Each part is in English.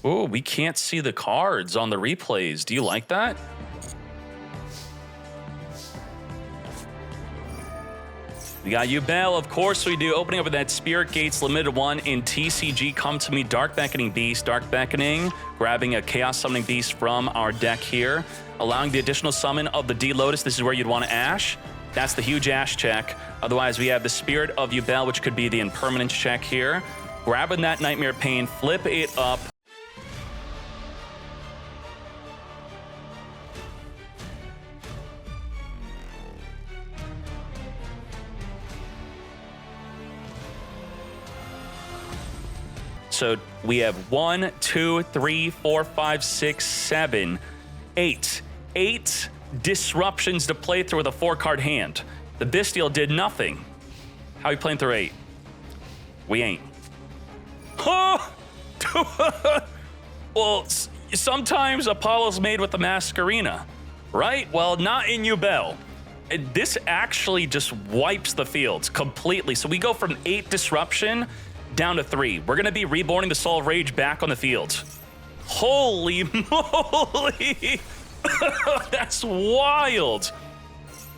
Oh, we can't see the cards on the replays. Do you like that? We got Yubel, of course we do. Opening up with that Spirit Gates Limited 1 in TCG. Come to me, Dark Beckoning Beast. Dark Beckoning, grabbing a Chaos Summoning Beast from our deck here. Allowing the additional summon of the D-Lotus. This is where you'd want to Ash. That's the huge Ash check. Otherwise, we have the Spirit of Yubel, which could be the Impermanence check here. Grabbing that Nightmare Pain, flip it up. So we have 1, 2, 3, 4, 5, 6, 7, 8. 8 disruptions to play through with a 4-card hand. The Bestial did nothing. How are we playing through 8? We ain't. Huh? Well, sometimes Apollo's made with the Masquerena, right? Well, not in Yubel. This actually just wipes the fields completely. So we go from 8 disruption down to 3. We're going to be reborning the Soul of Rage back on the field. Holy moly! That's wild.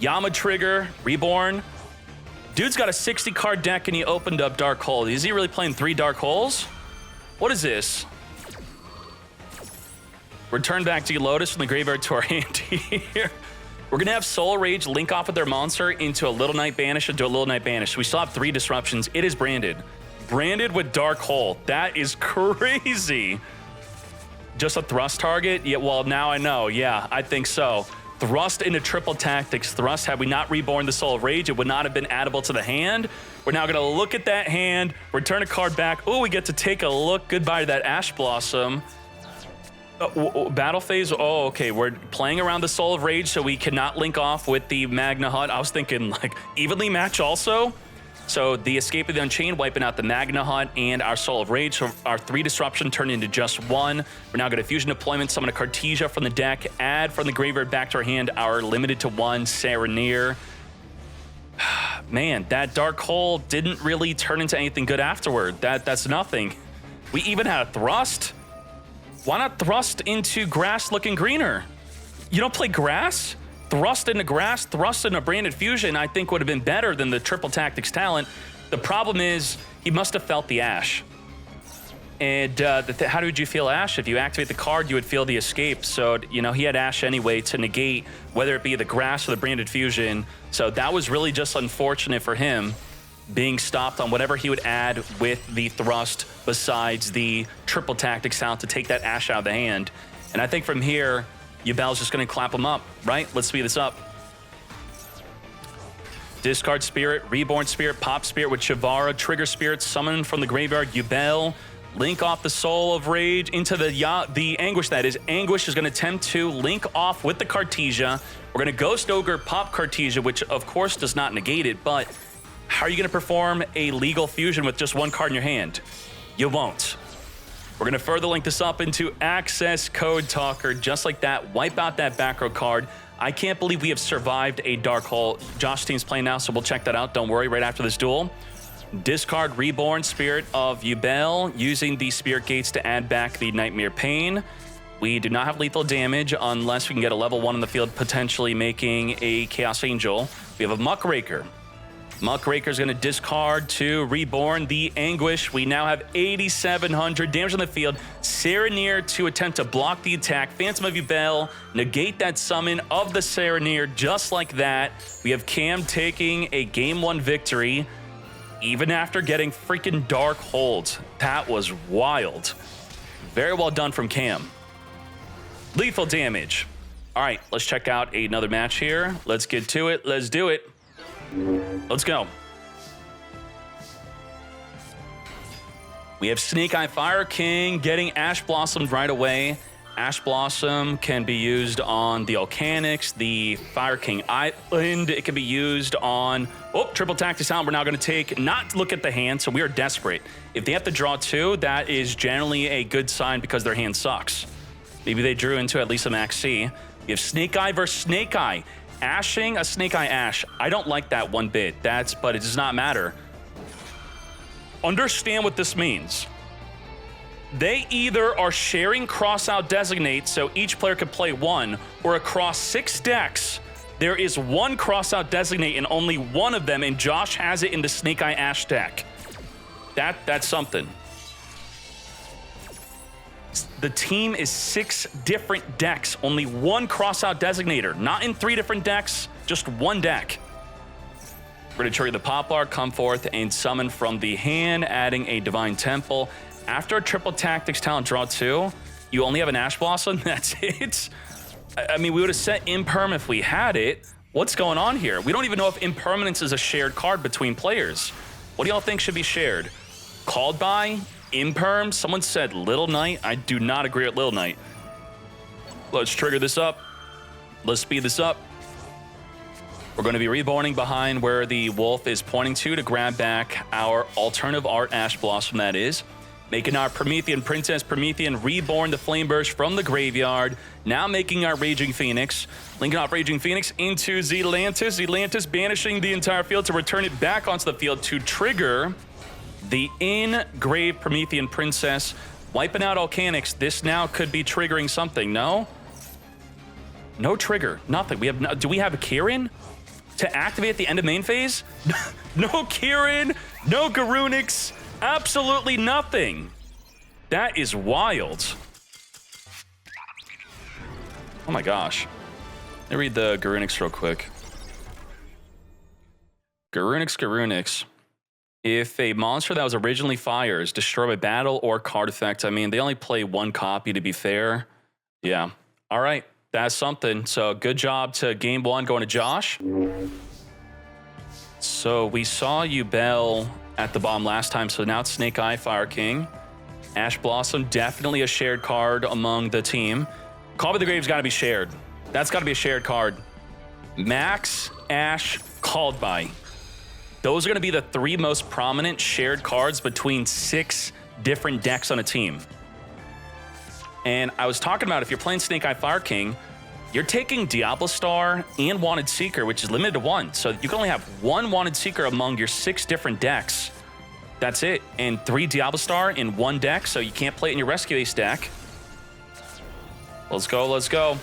Yama Trigger, Reborn. Dude's got a 60-card deck and he opened up Dark Hole. Is he really playing 3 Dark Holes? What is this? Return back to Lotus from the graveyard to our hand here. We're going to have Soul Rage link off with their monster into a Little Night Banish into a Little Night Banish. We still have 3 disruptions. It is branded. Branded with Dark Hole. That is crazy. Just a thrust target? Yeah, well, now I know. Yeah, I think so. Thrust into triple tactics. Thrust, had we not reborn the Soul of Rage, it would not have been addable to the hand. We're now going to look at that hand, return a card back. Oh, we get to take a look. Goodbye to that Ash Blossom. Battle phase? Oh, okay. We're playing around the Soul of Rage, so we cannot link off with the Magna Hut. I was thinking, like, evenly match also. So the Escape of the Unchained, wiping out the Magna Hut and our Soul of Rage. So our 3 disruption turned into just 1. We're now going to Fusion Deployment, summon a Cartesia from the deck, add from the graveyard back to our hand our limited to 1 Serenir. Man, that Dark Hole didn't really turn into anything good afterward. That's nothing. We even had a Thrust. Why not Thrust into grass looking greener? You don't play grass? Thrust into grass, thrust into branded fusion, I think would have been better than the triple tactics talent. The problem is he must have felt the Ash. And how did you feel Ash? If you activate the card, you would feel the escape. So, you know, he had Ash anyway to negate whether it be the grass or the branded fusion. So that was really just unfortunate for him being stopped on whatever he would add with the thrust besides the triple tactics talent to take that Ash out of the hand. And I think from here, Yubel's just going to clap him up, right? Let's speed this up. Discard Spirit, Reborn Spirit, Pop Spirit with Chivara, Trigger Spirit, summon from the graveyard, Yubel, link off the Soul of Rage into the Anguish, that is. Anguish is going to attempt to link off with the Cartesia. We're going to Ghost Ogre, pop Cartesia, which of course does not negate it, but how are you going to perform a legal fusion with just 1 card in your hand? You won't. We're going to further link this up into Access Code Talker, just like that. Wipe out that back row card. I can't believe we have survived a Dark Hole. Josh team's playing now, so we'll check that out. Don't worry, right after this duel. Discard Reborn Spirit of Yubel, using the Spirit Gates to add back the Nightmare Pain. We do not have lethal damage unless we can get a level 1 on the field, potentially making a Chaos Angel. We have a Muckraker. Muckraker's going to discard to Reborn the Anguish. We now have 8,700 damage on the field. Serenir to attempt to block the attack. Phantom of Yubel, negate that summon of the Serenir just like that. We have Cam taking a Game 1 victory, even after getting freaking Dark Hold. That was wild. Very well done from Cam. Lethal damage. All right, let's check out another match here. Let's get to it. Let's do it. Let's go. We have Snake Eye Fire King getting Ash Blossom right away. Ash Blossom can be used on the Volcanics, the Fire King Island. It can be used on, triple tactics out. We're now going to not look at the hand, so we are desperate. If they have to draw 2, that is generally a good sign because their hand sucks. Maybe they drew into at least a Max C. We have Snake Eye versus Snake Eye. Ashing a Snake Eye Ash. I don't like that one bit. But it does not matter. Understand what this means. They either are sharing cross-out designate, so each player could play one, or across 6 decks, there is one cross-out designate and only one of them, and Josh has it in the Snake Eye Ash deck. That's something. The team is 6 different decks, only one cross-out designator, not in 3 different decks, just one deck. We're gonna trigger the pop art, come forth, and summon from the hand, adding a Divine Temple. After a triple tactics talent draw 2, you only have an Ash Blossom, that's it. I mean, we would have set Imperm if we had it. What's going on here? We don't even know if Impermanence is a shared card between players. What do y'all think should be shared? Called by? Imperm? Someone said Little Knight. I do not agree with Little Knight. Let's trigger this up. Let's speed this up. We're going to be reborning behind where the wolf is pointing to grab back our alternative art Ash Blossom, that is. Making our Promethean Princess Promethean reborn the Flame Burst from the graveyard. Now making our Raging Phoenix. Linking off Raging Phoenix into Zealantis. Zealantis banishing the entire field to return it back onto the field to trigger the in-grave Promethean Princess. Wiping out Volcanics. This now could be triggering something, no? No trigger, nothing. We have no, do we have a Kirin to activate at the end of main phase? No Kirin, no Garunix. Absolutely nothing. That is wild. Oh my gosh. Let me read the Garunix real quick. Garunix. If a monster that was originally fire is destroyed by battle or card effect, I mean, they only play one copy to be fair. Yeah. All right. That's something. So good job to game 1 going to Josh. So we saw Yubel at the bottom last time, so now it's Snake Eye, Fire King. Ash Blossom, definitely a shared card among the team. Call by the Grave's got to be shared. That's got to be a shared card. Max, Ash, Called by. Those are going to be the 3 most prominent shared cards between 6 different decks on a team. And I was talking about if you're playing Snake Eye Fire King, you're taking Diablo Star and Wanted Seeker, which is limited to 1. So you can only have 1 Wanted Seeker among your 6 different decks. That's it. And 3 Diablo Star in 1 deck, so you can't play it in your Rescue Ace deck. Let's go, let's go.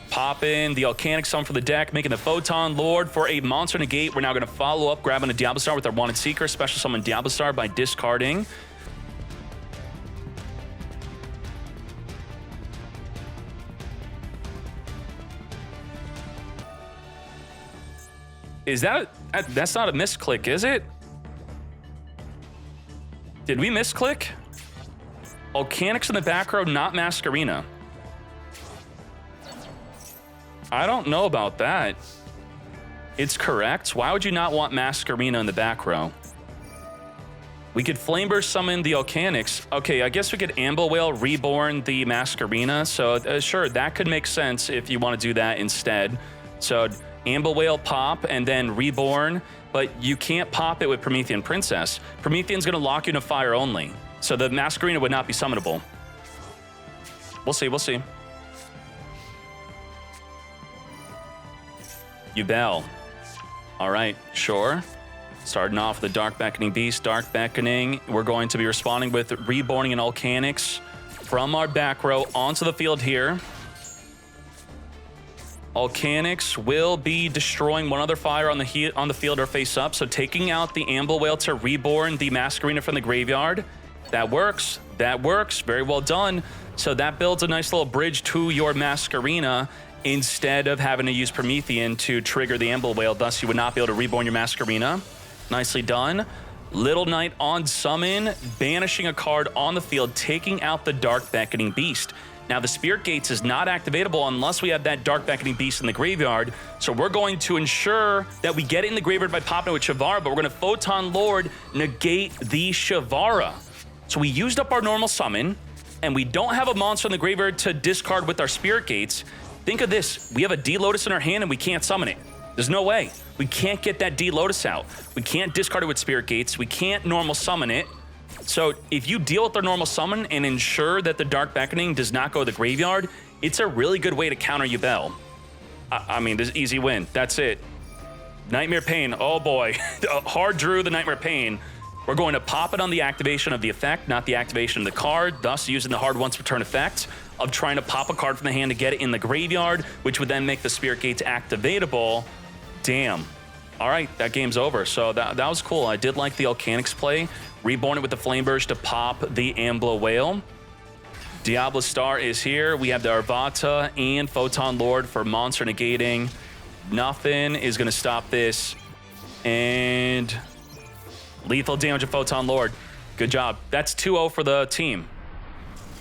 Pop in the Volcanic Summon for the deck, making the Photon Lord for a Monster Negate. We're now going to follow up, grabbing a Diablo Star with our Wanted Seeker, special summon Diablo Star by discarding. Is that's not a misclick, is it? Did we misclick? Volcanics in the back row, not Masquerena. I don't know about that. It's correct. Why would you not want Masquerena in the back row? We could Flame Burst summon the Volcanics. Okay, I guess we could Amble Whale reborn the Masquerena. So sure, that could make sense if you want to do that instead. So Amble Whale pop and then reborn, but you can't pop it with Promethean Princess. Promethean's going to lock you into fire only. So the Masquerena would not be summonable. We'll see, we'll see. Yubel. All right, sure. Starting off with the Dark Beckoning Beast, Dark Beckoning. We're going to be responding with Reborning and Volcanics from our back row onto the field here. Volcanics will be destroying one other fire on the field or face up, so taking out the Amble Whale to reborn the Masquerena from the graveyard. That works. That works. Very well done. So that builds a nice little bridge to your Masquerena instead of having to use Promethean to trigger the Amble Whale. Thus, you would not be able to reborn your Masquerena. Nicely done. Little Knight on summon, banishing a card on the field, taking out the Dark Beckoning Beast. Now, the Spirit Gates is not activatable unless we have that Dark Beckoning Beast in the graveyard. So we're going to ensure that we get it in the graveyard by popping it with Shavara, but we're going to Photon Lord negate the Shavara. So we used up our normal summon, and we don't have a monster in the graveyard to discard with our Spirit Gates. Think of this. We have a D-Lotus in our hand, and we can't summon it. There's no way. We can't get that D-Lotus out. We can't discard it with Spirit Gates. We can't normal summon it. So if you deal with their normal summon and ensure that the Dark Beckoning does not go to the graveyard, it's a really good way to counter Yubel. I mean, this is easy win. That's it. Nightmare Pain. Oh boy. Hard drew the Nightmare Pain. We're going to pop it on the activation of the effect, not the activation of the card, thus using the hard once return effect of trying to pop a card from the hand to get it in the graveyard, which would then make the Spirit Gates activatable. Damn. All right, that game's over. So that was cool. I did like the Alcanix play. Reborn it with the Flame Burst to pop the Ambler Whale. Diablo Star is here. We have the Arvata and Photon Lord for monster negating. Nothing is going to stop this. And lethal damage of Photon Lord. Good job. That's 2-0 for the team.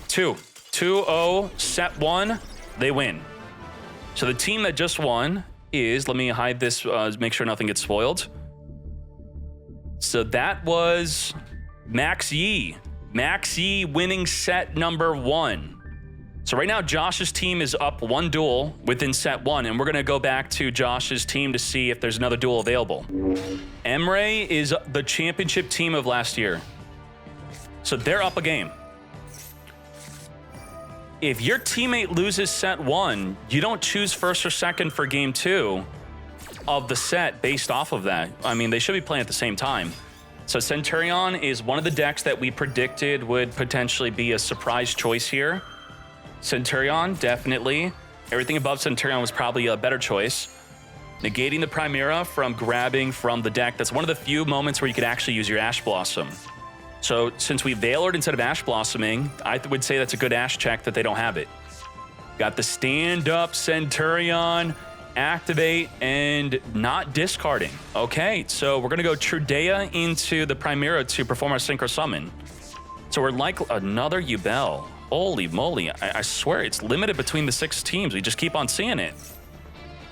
2-0, set 1, they win. So the team that just won is, let me hide this, make sure nothing gets spoiled. So that was Max Yee. Max Yee winning set number 1. So right now, Josh's team is up 1 duel within set 1, and we're going to go back to Josh's team to see if there's another duel available. Emre is the championship team of last year. So they're up a game. If your teammate loses set 1, you don't choose first or second for game 2 of the set based off of that. I mean, they should be playing at the same time. So Centurion is one of the decks that we predicted would potentially be a surprise choice here. Centurion, definitely. Everything above Centurion was probably a better choice. Negating the Primera from grabbing from the deck. That's one of the few moments where you could actually use your Ash Blossom. So since we Veilored instead of Ash Blossoming, I would say that's a good Ash check that they don't have it. Got the stand-up Centurion, activate, and not discarding. Okay, so we're going to go Trudea into the Primera to perform our Synchro Summon. So we're like another Yubel. Holy moly, I swear it's limited between the 6 teams. We just keep on seeing it.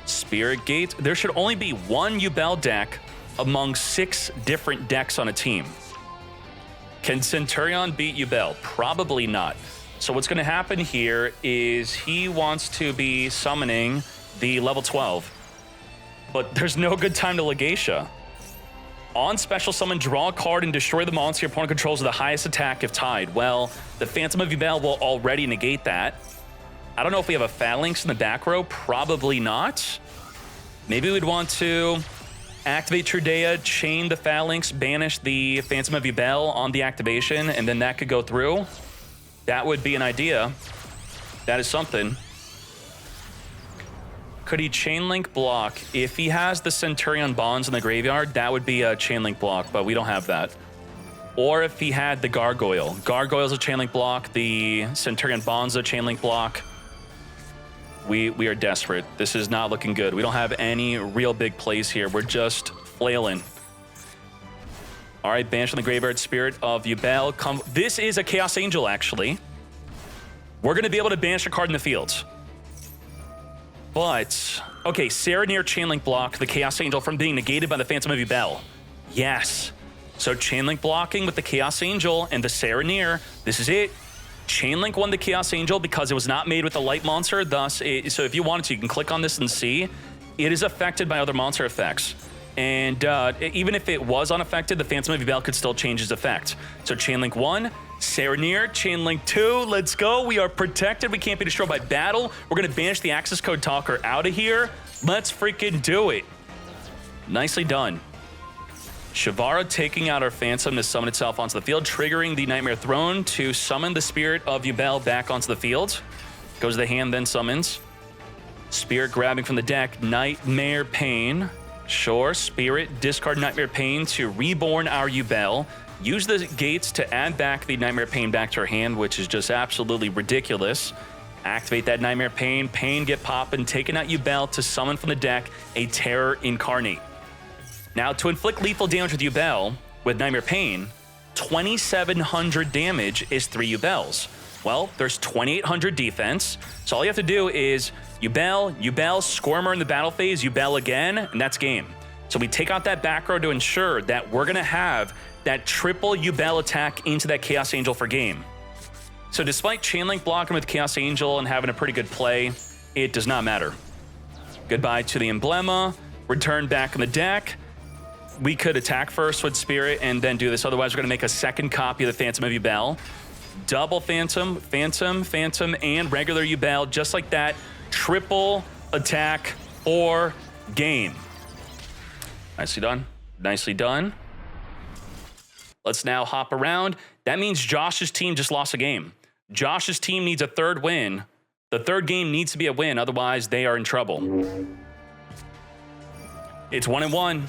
Spirit Gate. There should only be 1 Yubel deck among 6 different decks on a team. Can Centurion beat Yubel? Probably not. So what's going to happen here is he wants to be summoning the level 12. But there's no good time to Legacia. On special summon, draw a card and destroy the monster your opponent controls with the highest attack if tied. Well, the Phantom of Yubel will already negate that. I don't know if we have a Phalanx in the back row. Probably not. Maybe we'd want to activate Trudea, chain the Phalanx, banish the Phantom of Yubel on the activation, and then that could go through. That would be an idea. That is something. Could he chain link block? If he has the Centurion Bonds in the graveyard, that would be a chain link block, but we don't have that. Or if he had the Gargoyle. Gargoyle's a chain link block. The Centurion Bonds a chain link block. We are desperate. This is not looking good. We don't have any real big plays here. We're just flailing. All right, banish on the graveyard, Spirit of Yubel. This is a Chaos Angel, actually. We're going to be able to banish a card in the field. But, okay, Serenir Chainlink blocked the Chaos Angel from being negated by the Phantom of Yubel. Yes. So Chainlink blocking with the Chaos Angel and the Serenir. This is it. Chainlink won the Chaos Angel because it was not made with the Light Monster. Thus, so if you wanted to, you can click on this and see. It is affected by other monster effects. And even if it was unaffected, the Phantom of Yubel could still change its effect. So Chainlink 1, Serenir, Chainlink 2, let's go. We are protected. We can't be destroyed by battle. We're going to banish the Access Code Talker out of here. Let's freaking do it. Nicely done. Shavara taking out our Phantom to summon itself onto the field, triggering the Nightmare Throne to summon the Spirit of Yubel back onto the field. Goes to the hand, then summons. Spirit grabbing from the deck, Nightmare Pain. Sure, Spirit, discard Nightmare Pain to reborn our Yubel. Use the gates to add back the Nightmare Pain back to her hand, which is just absolutely ridiculous. Activate that Nightmare Pain. Pain get poppin', taking out Yubel to summon from the deck a Terror Incarnate. Now, to inflict lethal damage with Yubel, with Nightmare Pain, 2,700 damage is 3 Yubels. Well, there's 2,800 defense, so all you have to do is Yubel, Squirmer in the battle phase, Yubel again, and that's game. So we take out that back row to ensure that we're going to have that triple Yubel attack into that Chaos Angel for game. So despite Chainlink blocking with Chaos Angel and having a pretty good play, it does not matter. Goodbye to the Emblema, return back in the deck. We could attack first with Spirit and then do this. Otherwise, we're going to make a second copy of the Phantom of Yubel. Double Phantom, and regular Yubel, just like that. Triple attack for game. Nicely done. Nicely done. Let's now hop around. That means Josh's team just lost a game. Josh's team needs a third win. The third game needs to be a win, otherwise they are in trouble. It's 1-1.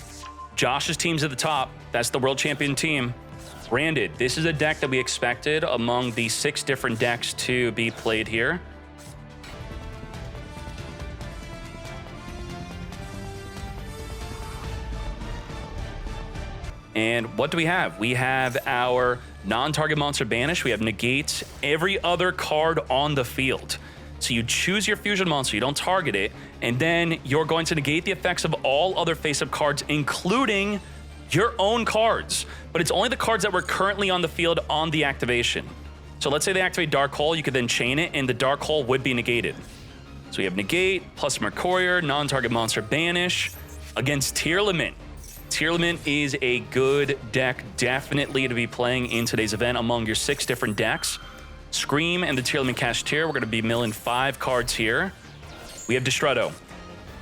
Josh's team's at the top. That's the world champion team. Branded, this is a deck that we expected among the 6 different decks to be played here. And what do we have? We have our non-target monster banish. We have negates every other card on the field. So you choose your fusion monster, you don't target it, and then you're going to negate the effects of all other face-up cards, including your own cards. But it's only the cards that were currently on the field on the activation. So let's say they activate Dark Hole, you could then chain it, and the Dark Hole would be negated. So we have negate, plus Mercurier, non-target monster banish, against Tearlament. Tearlament is a good deck, definitely to be playing in today's event among your 6 different decks. Scream and the Tearlament Cashier, we're going to be milling 5 cards here. We have Destrudo.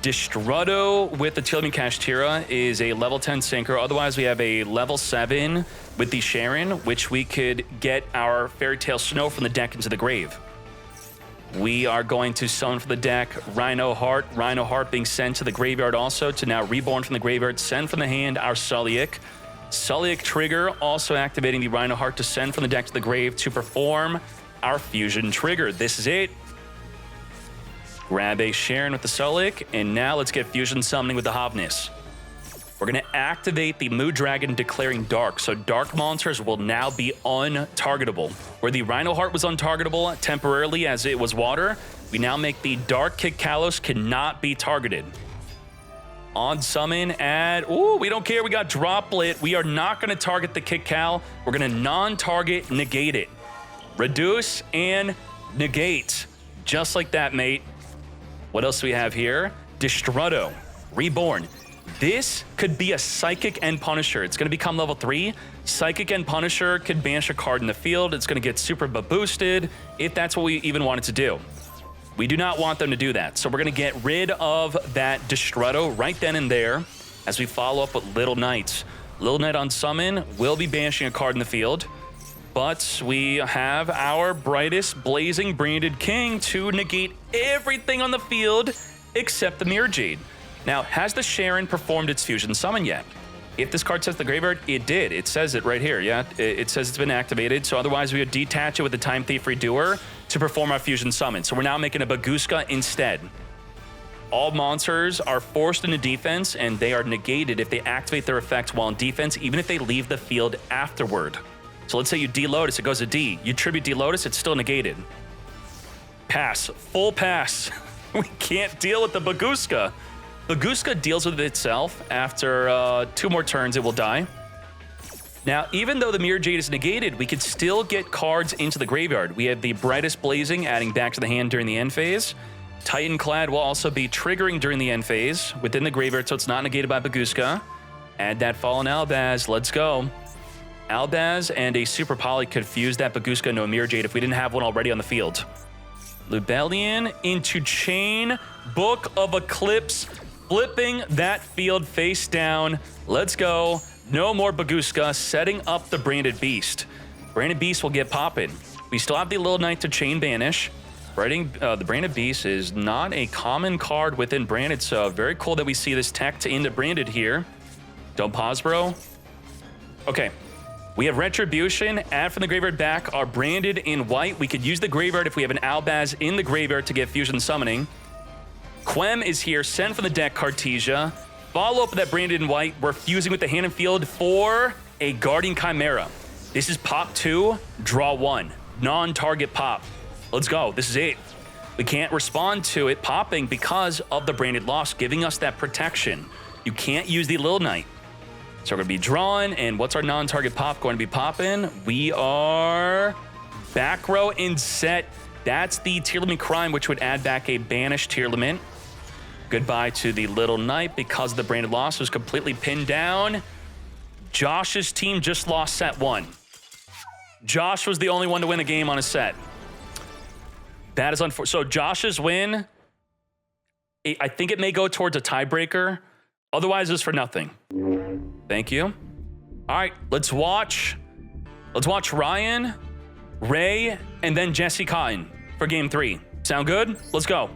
Destrudo with the Tearlament Cashier is a level 10 sinker. Otherwise, we have a level 7 with the Sharon, which we could get our Fairy Tale Snow from the deck into the grave. We are going to summon for the deck Rhino Heart. Rhino Heart being sent to the graveyard also to now reborn from the graveyard, send from the hand our Sulliek. Sulliek trigger also activating the Rhino Heart to send from the deck to the grave to perform our fusion trigger. This is it. Grab a Sharon with the Sulliek, and now let's get fusion summoning with the Hobness. We're going to activate the Mood Dragon declaring Dark, so Dark monsters will now be untargetable. Where the Rhino Heart was untargetable temporarily as it was water, we now make the Dark Kick Kalos cannot be targeted. On summon, add, ooh, we don't care, we got Droplet. We are not going to target the Kick Cal. We're going to non-target negate it. Reduce and negate. Just like that, mate. What else do we have here? Destrudo, Reborn. This could be a Psychic End Punisher. It's going to become level 3. Psychic End Punisher could banish a card in the field. It's going to get super boosted if that's what we even wanted to do. We do not want them to do that. So we're going to get rid of that Destrudo right then and there as we follow up with Little Knight. Little Knight on summon will be banishing a card in the field. But we have our Brightest Blazing Branded King to negate everything on the field except the Mirror Jade. Now, has the Sharon performed its fusion summon yet? If this card sets the graveyard, it did. It says it right here, yeah? It says it's been activated, so otherwise we would detach it with the Time Thief Redoer to perform our fusion summon. So we're now making a Baguska instead. All monsters are forced into defense, and they are negated if they activate their effects while in defense, even if they leave the field afterward. So let's say you D-Lotus, it goes to D. You tribute D-Lotus, it's still negated. Pass. Full pass. We can't deal with the Baguska. Baguska deals with it itself. After 2 more turns, it will die. Now, even though the Mirror Jade is negated, we can still get cards into the graveyard. We have the Brightest Blazing adding back to the hand during the end phase. Titanclad will also be triggering during the end phase within the graveyard, so it's not negated by Baguska. Add that Fallen Albaz. Let's go. Albaz and a Super Poly could fuse that Baguska into a Mirror Jade if we didn't have one already on the field. Lubellion into Chain, Book of Eclipse, flipping that field face down. Let's go. No more Baguska, setting up the Branded Beast. Branded Beast will get popping. We still have the Little Knight to Chain Banish. The Branded Beast is not a common card within Branded, so very cool that we see this tech to into Branded here. Don't pause, bro. Okay. We have Retribution, add from the graveyard back, our Branded in white. We could use the graveyard if we have an Albaz in the graveyard to get fusion summoning. Quem is here, send from the deck Cartesia. Follow up with that Branded in white. We're fusing with the hand and field for a Guardian Chimera. This is pop 2, draw 1. Non-target pop. Let's go, this is it. We can't respond to it popping because of the Branded loss, giving us that protection. You can't use the Little Knight. So we're going to be drawing, and what's our non-target pop going to be popping? We are back row in set. That's the Tearlament Crime, which would add back a banished Tearlament. Goodbye to the Little Knight because the Branded loss was completely pinned down. Josh's team just lost set 1. Josh was the only one to win the game on a set. That is unfortunate. So Josh's win, I think it may go towards a tiebreaker. Otherwise, it's for nothing. Thank you. All right, let's watch Let's watch Ryan, Ray, and then Jesse Cotton for game 3. Sound good? Let's go.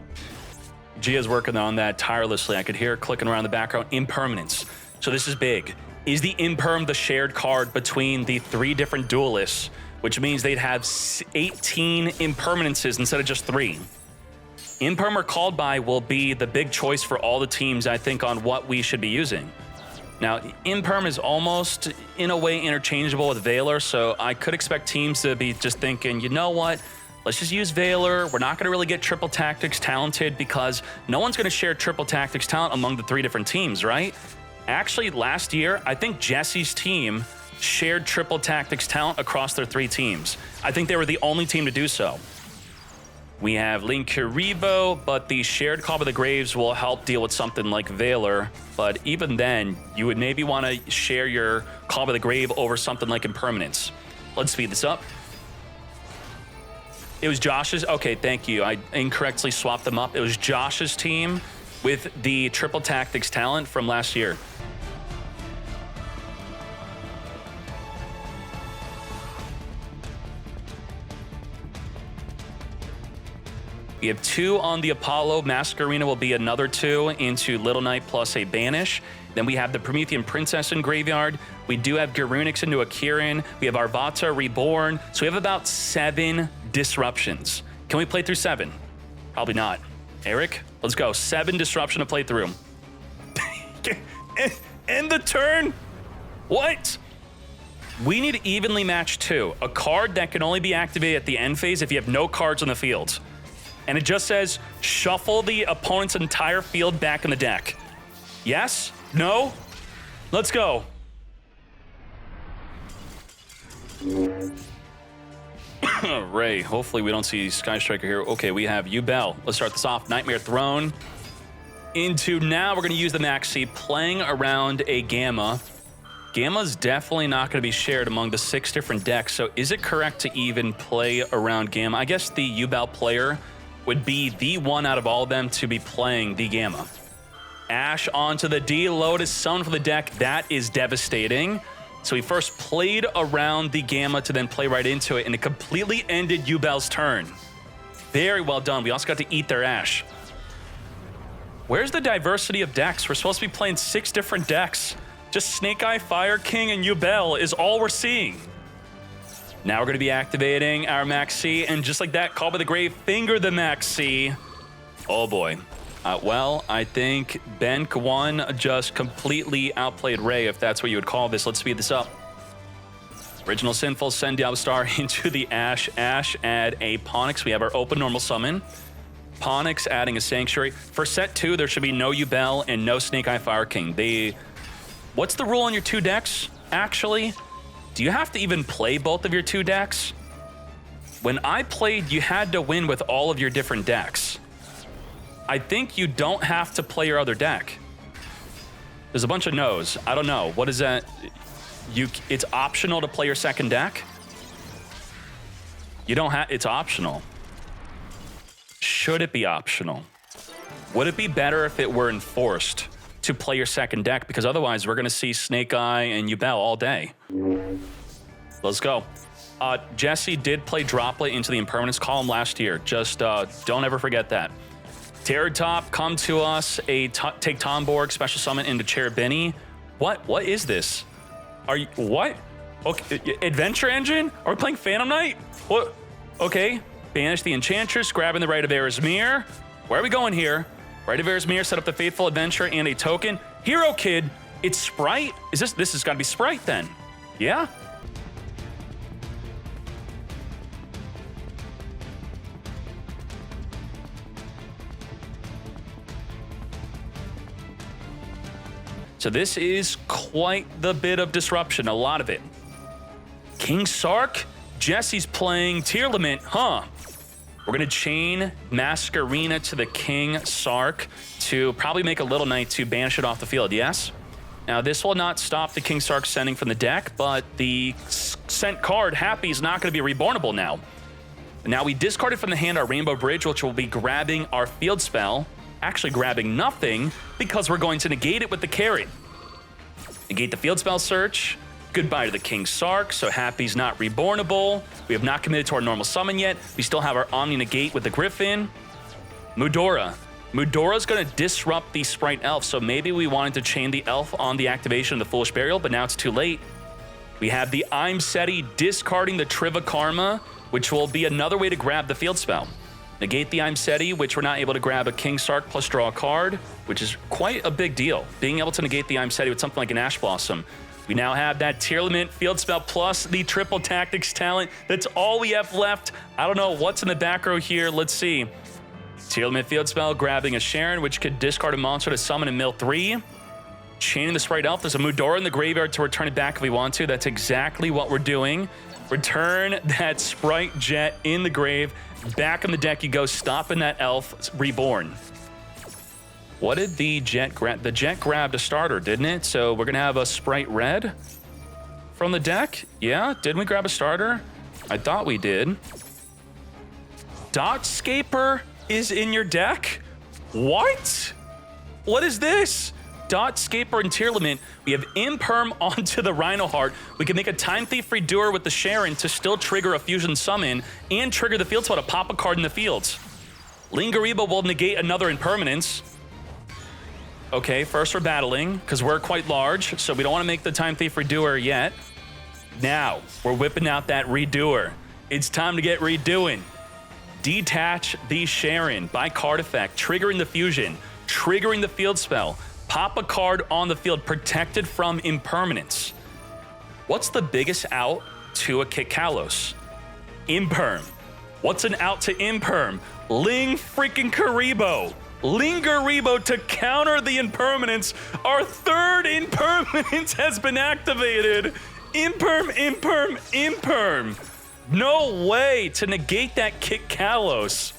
Gia's working on that tirelessly. I could hear her clicking around the background. Impermanence. So this is big. Is the Imperm the shared card between the 3 different duelists, which means they'd have 18 impermanences instead of just 3. Imperm or called by will be the big choice for all the teams, I think, on what we should be using. Now, Imperm is almost, in a way, interchangeable with Valor, so I could expect teams to be just thinking, you know what? Let's just use Valor. We're not going to really get triple tactics talented because no one's going to share triple tactics talent among the 3 different teams, right? Actually, last year, I think Jesse's team shared triple tactics talent across their 3 teams. I think they were the only team to do so. We have Linkuribo, but the shared Call of the Graves will help deal with something like Valor. But even then, you would maybe want to share your Call of the Grave over something like Impermanence. Let's speed this up. It was Josh's. Okay, thank you. I incorrectly swapped them up. It was Josh's team with the triple tactics talent from last year. We have 2 on the Apollo. Masquerena will be another 2 into Little Knight plus a Banish. Then we have the Promethean Princess in Graveyard. We do have Garunix into a Kirin. We have Arvata Reborn. So we have about 7 disruptions. Can we play through 7? Probably not. Eric, let's go. 7 disruption to play through. End the turn? What? We need evenly matched 2. A card that can only be activated at the end phase if you have no cards on the field. And it just says, shuffle the opponent's entire field back in the deck. Yes? No? Let's go. Ray, hopefully we don't see Sky Striker here. Okay, we have Yubel. Let's start this off. Nightmare Throne. Into now, we're going to use the Maxi, playing around a Gamma. Gamma's definitely not going to be shared among the 6 different decks, so is it correct to even play around Gamma? I guess the Yubel player would be the one out of all of them to be playing the Gamma. Ash onto the D. Lotus summoned for the deck. That is devastating. So he first played around the Gamma to then play right into it, and it completely ended Yubel's turn. Very well done. We also got to eat their Ash. Where's the diversity of decks? We're supposed to be playing 6 different decks. Just Snake Eye, Fire King, and Yubel is all we're seeing. Now we're going to be activating our Maxi, and just like that, Call by the Grave, finger the Maxi. Oh boy. Well, I think Ben Kwan just completely outplayed Ray, if that's what you would call this. Let's speed this up. Original Sinful, send Diablo Star into the Ash. Ash, add a Ponix. We have our open normal summon. Ponix adding a Sanctuary. For set 2, there should be no Yubel and no Snake Eye Fire King. What's the rule on your 2 decks, actually? Do you have to even play both of your 2 decks? When I played, you had to win with all of your different decks. I think you don't have to play your other deck. There's a bunch of no's. I don't know. What is that? It's optional to play your second deck? You don't have... It's optional. Should it be optional? Would it be better if it were enforced to play your second deck? Because otherwise, we're going to see Snake Eye and Yubel all day. Let's go. Jesse did play Droplet into the Impermanence column last year. Just don't ever forget that. Terror Top, come to us. Take Tomborg, special summon into Cherubini. What is this? What? Okay, Adventure Engine? Are we playing Phantom Knight? What? Okay. Banish the Enchantress, grabbing the Rite of Erismere. Where are we going here? Rite of Erismere, set up the Faithful Adventure and a token. Hero Kid, it's Sprite? This has got to be Sprite then. Yeah? So this is quite the bit of disruption, a lot of it. King Sark? Jesse's playing Tearlament, huh? We're going to chain Masquerena to the King Sark to probably make a Little Knight to banish it off the field, yes? Now, this will not stop the King Sark sending from the deck, but the sent card, Happy, is not going to be rebornable now. Now, we discarded from the hand our Rainbow Bridge, which will be grabbing our field spell, actually grabbing nothing, because we're going to negate it with the carry. Negate the field spell search, Goodbye to the King Sark, so Happy's not rebornable. We have not committed to our normal summon yet. We still have our Omni Negate with the Griffin. Mudora. Mudora's going to disrupt the Sprite Elf, so maybe we wanted to chain the Elf on the activation of the Foolish Burial, but now it's too late. We have the I'm Seti discarding the Triva Karma, which will be another way to grab the field spell. Negate the I'm Seti, which we're not able to grab a King Sark plus draw a card, which is quite a big deal. Being able to negate the I'm Seti with something like an Ash Blossom. We now have that tier limit field spell plus the triple tactics talent. That's all we have left. I don't know what's in the back row here. Let's see. Tier limit field spell, grabbing a Sharon, which could discard a monster to summon and mill 3. Chaining the Sprite Elf. There's a Mudora in the graveyard to return it back if we want to. That's exactly what we're doing. Return that Sprite Jet in the grave. Back in the deck you go, stopping that Elf reborn. What did the Jet grab? The Jet grabbed a starter, didn't it? So we're going to have a Sprite Red from the deck. Yeah, didn't we grab a starter? I thought we did. Dotscaper is in your deck? What? What is this? Dotscaper and tier limit. We have Imperm onto the Rhino Heart. We can make a Time Thief Redoer with the Sharon to still trigger a Fusion Summon and trigger the field spell to pop a card in the field. Lingariba will negate another Impermanence. Okay, first we're battling, because we're quite large, so we don't want to make the Time Thief Redoer yet. Now, we're whipping out that Redoer. It's time to get redoing. Detach the Sharon by card effect, triggering the Fusion, triggering the field spell, pop a card on the field protected from impermanence. What's the biggest out to a Kit Kalos? Imperm. What's an out to Imperm? Ling freaking Karibo. Lingaribo to counter the impermanence. Our third impermanence has been activated. Imperm, Imperm, Imperm. No way to negate that Kit Kalos.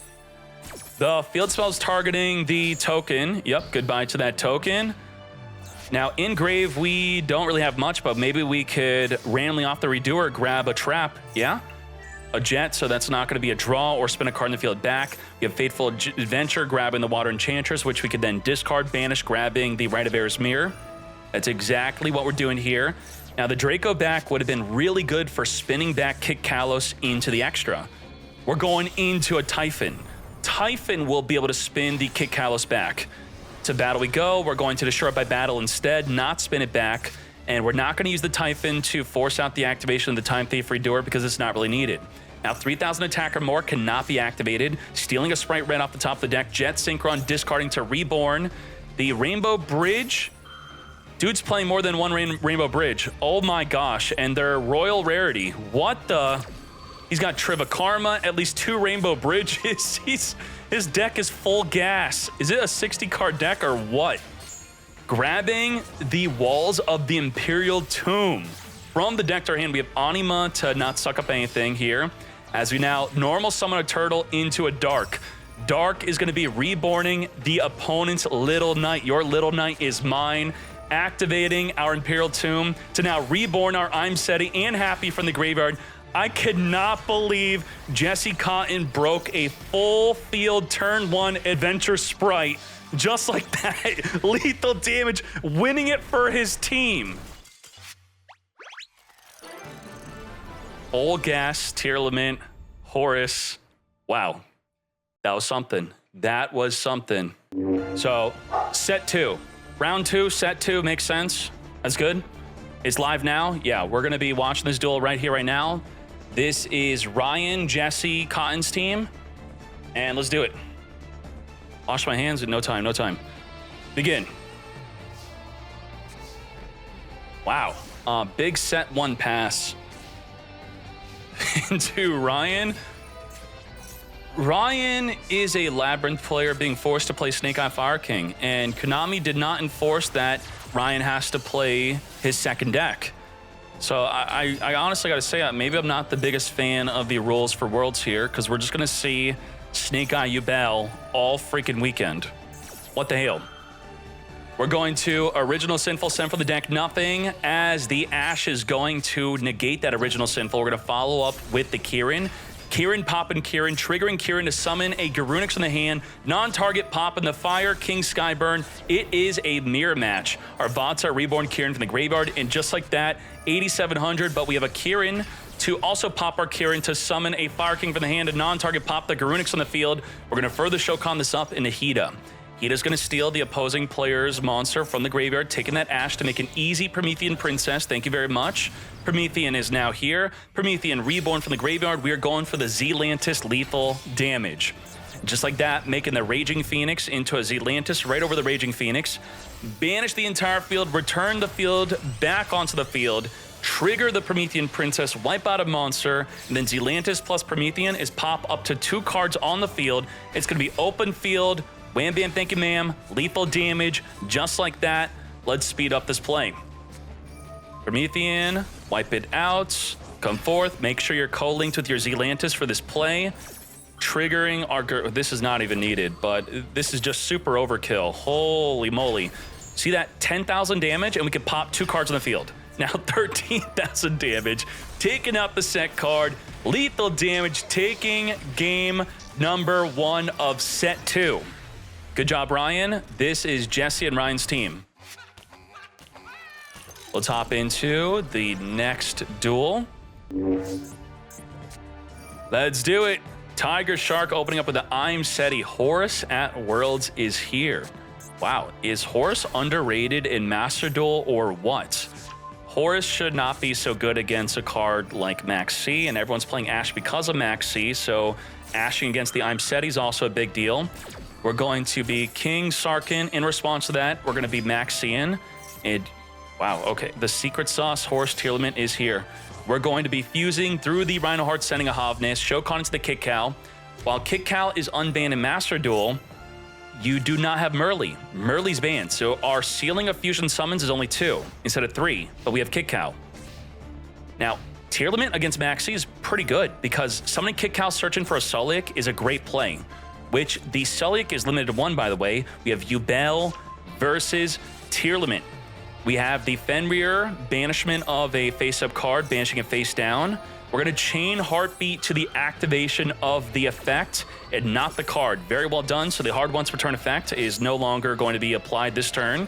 The field spell's targeting the token. Yep, goodbye to that token. Now, in grave, we don't really have much, but maybe we could randomly off the Redoer grab a trap. Yeah? A Jet, so that's not going to be a draw or spin a card in the field back. We have Fateful Adventure grabbing the Water Enchantress, which we could then discard, banish, grabbing the Rite of Air's Mirror. That's exactly what we're doing here. Now, the Draco back would have been really good for spinning back Kit Kalos into the extra. We're going into a Typhon. Typhon will be able to spin the Kit Kalos back. To battle we go. We're going to destroy it by battle instead, not spin it back. And we're not going to use the Typhon to force out the activation of the Time Thief Redoer because it's not really needed. Now, 3,000 attack or more cannot be activated. Stealing a Sprite Red off the top of the deck. Jet Synchron discarding to Reborn. The Rainbow Bridge. Dude's playing more than one Rainbow Bridge. Oh my gosh. And they're Royal Rarity. What the? He's got Triva Karma, at least 2 Rainbow Bridges. His deck is full gas. Is it a 60-card deck or what? Grabbing the Walls of the Imperial Tomb. From the deck to our hand, we have Anima to not suck up anything here. As we now normal summon a turtle into a Dark. Dark is going to be reborning the opponent's Little Knight. Your Little Knight is mine. Activating our Imperial Tomb to now reborn our I'm Seti and Happy from the graveyard. I cannot believe Jesse Cotton broke a full field turn 1 adventure Sprite just like that. Lethal damage, winning it for his team. Full gas, tier limit, Horus. Wow, that was something. That was something. So, set 2. Round 2, set 2 makes sense. That's good. It's live now. Yeah, we're going to be watching this duel right here, right now. This is Ryan, Jesse, Cotton's team. And let's do it. Wash my hands in no time, no time. Begin. Wow. Big set 1 pass into Ryan. Ryan is a Labyrinth player being forced to play Snake Eye Fire King, and Konami did not enforce that Ryan has to play his second deck. So I honestly got to say, maybe I'm not the biggest fan of the rules for Worlds here, because we're just going to see Snake Eye Yubel all freaking weekend. What the hell? We're going to Original Sinful, send for the deck, nothing, as the Ash is going to negate that Original Sinful. We're going to follow up with the Kieran. Kieran popping Kieran, triggering Kieran to summon a Garunix in the hand, non-target pop in the fire, King Skyburn. It is a mirror match. Our bots are reborn Kieran from the graveyard, and just like that, 8,700, but we have a Kieran to also pop our Kieran to summon a Fire King from the hand, a non-target pop the Garunix on the field. We're going to further Shokan this up into Hida. Hida's going to steal the opposing player's monster from the graveyard, taking that Ash to make an easy Promethean Princess. Thank you very much. Promethean is now here. Promethean reborn from the graveyard. We are going for the Zealantis lethal damage. Just like that, making the Raging Phoenix into a Zealantis right over the Raging Phoenix. Banish the entire field, return the field back onto the field, trigger the Promethean Princess, wipe out a monster, and then Zealantis plus Promethean is pop up to 2 cards on the field. It's going to be open field. Wham bam, thank you ma'am. Lethal damage, just like that. Let's speed up this play. Promethean, wipe it out. Come forth, make sure you're co-linked with your Zealantis for this play. Triggering our... This is not even needed, but this is just super overkill. Holy moly. See that? 10,000 damage, and we can pop 2 cards on the field. Now 13,000 damage, taking out the set card. Lethal damage, taking game number 1 of set 2. Good job, Ryan. This is Jesse and Ryan's team. Let's hop into the next duel. Let's do it. Tiger Shark opening up with the I'm Seti. Horus at Worlds is here. Wow, is Horus underrated in Master Duel or what? Horus should not be so good against a card like Max C, and everyone's playing Ash because of Max C, so ashing against the I'm Seti is also a big deal. We're going to be King Sarkin. In response to that, we're going to be Maxian. Wow, okay. The secret sauce Horus tier limit is here. We're going to be fusing through the Rhino Heart, sending a Havnis, Shokan into the Kick Cow. While Kick Cow is unbanned in Master Duel, you do not have Merly. Merly's banned, so our ceiling of fusion summons is only 2 instead of 3, but we have Kick Cow. Now, tier limit against Maxi is pretty good because summoning Kick Cow searching for a Solic is a great play, which the Solic is limited to 1, by the way. We have Yubel versus tier limit. We have the Fenrir banishment of a face-up card, banishing it face down. We're going to chain Heartbeat to the activation of the effect and not the card. Very well done. So the hard once return effect is no longer going to be applied this turn.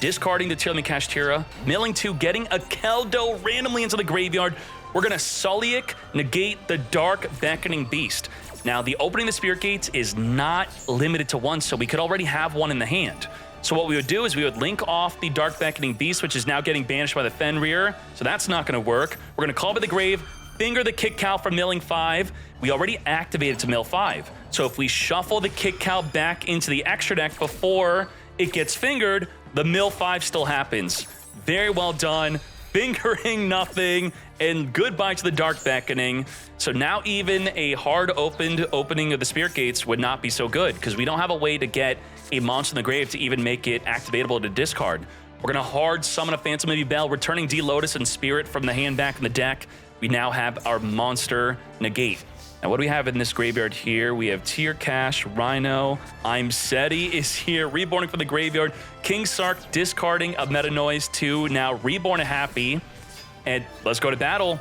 Discarding the tier limit Kashtira, milling 2, getting a Keldo randomly into the graveyard. We're going to Solic negate the Dark Beckoning Beast. Now, the opening the Spirit Gates is not limited to 1, so we could already have 1 in the hand. So what we would do is we would link off the Dark Beckoning Beast, which is now getting banished by the Fenrir, so that's not going to work. We're going to call by the grave, finger the Kick Cow for milling 5. We already activated to mill 5. So if we shuffle the Kick Cow back into the extra deck before it gets fingered, the mill 5 still happens. Very well done. Fingering nothing, and goodbye to the Dark Beckoning. So now even a hard opening of the Spirit Gates would not be so good because we don't have a way to get a monster in the grave to even make it activatable to discard. We're going to hard summon a Phantom of Bell, returning D-Lotus and Spirit from the hand back in the deck. We now have our monster negate. Now, what do we have in this graveyard here? We have Tier Cash, Rhino, I'm Seti is here, reborning from the graveyard. King Sark discarding a Meta Noise to now reborn a Happy. And let's go to battle.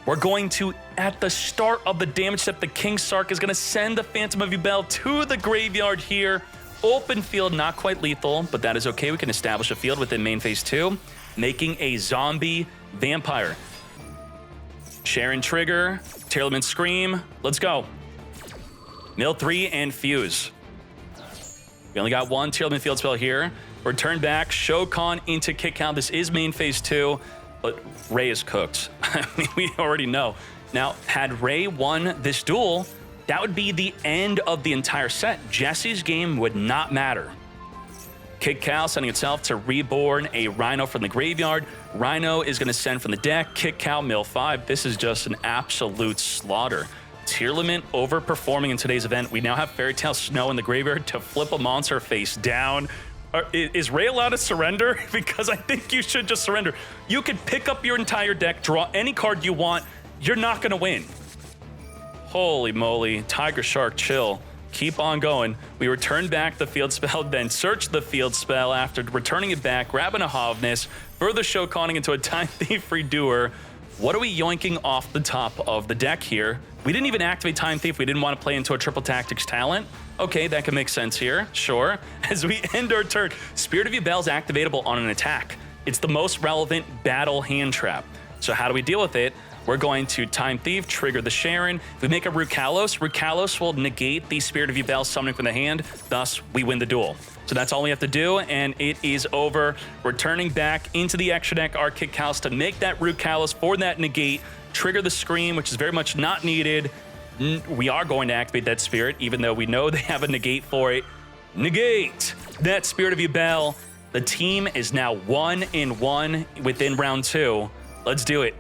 We're going to, at the start of the damage step, the King Sark is going to send the Phantom of Yubel to the graveyard here. Open field, not quite lethal, but that is okay. We can establish a field within main phase 2, making a zombie vampire. Sharon trigger, tier limit Scream, let's go. Mill 3 and Fuse. We only got 1 tier limit field spell here. Return back, Shokan into Kick Count. This is main phase 2, but Ray is cooked. I mean, we already know. Now, had Ray won this duel, that would be the end of the entire set. Jesse's game would not matter. Kick Cow sending itself to reborn a Rhino from the graveyard. Rhino is going to send from the deck. Kick Cow, mill 5. This is just an absolute slaughter. Tier limit overperforming in today's event. We now have Fairy Tale Snow in the graveyard to flip a monster face down. Is Ray allowed to surrender? Because I think you should just surrender. You could pick up your entire deck, draw any card you want. You're not going to win. Holy moly. Tiger Shark, chill. Keep on going. We return back the field spell, then search the field spell after returning it back, grabbing a Havnis, further Shokaning into a Time Thief Redoer. What are we yoinking off the top of the deck here? We didn't even activate Time Thief. We didn't want to play into a triple tactics talent. Okay, that can make sense here, sure. As we end our turn, Spirit of Yubel is activatable on an attack. It's the most relevant battle hand trap. So how do we deal with it? We're going to Time Thief, trigger the Sharon. If we make a Rukalos, Rukalos will negate the Spirit of Yubel summoning from the hand, thus we win the duel. So that's all we have to do, and it is over. We're turning back into the extra deck Arctic House to make that Rukalos for that negate, trigger the Scream, which is very much not needed. We are going to activate that Spirit, even though we know they have a negate for it. Negate that Spirit of Yubel. The team is now 1-1 within round 2. Let's do it.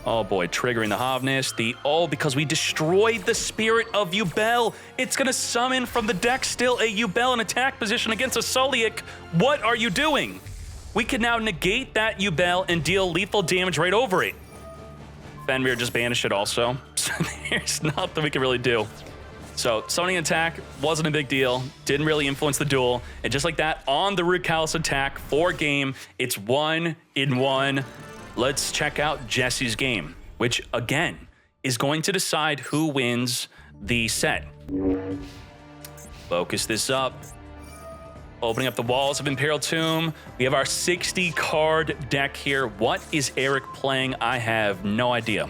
Oh boy, triggering the Hovness. Because we destroyed the Spirit of Yubel. It's gonna summon from the deck still a Yubel in attack position against a Sulliek. What are you doing? We can now negate that Yubel and deal lethal damage right over it. Fenrir just banished it also, so there's nothing we can really do. So summoning attack wasn't a big deal, didn't really influence the duel, and just like that, on the Rukalos attack for game, it's 1-1. Let's check out Jesse's game, which again is going to decide who wins the set. Focus this up. Opening up the walls of Imperial Tomb. We have our 60-card deck here. What is Eric playing? I have no idea.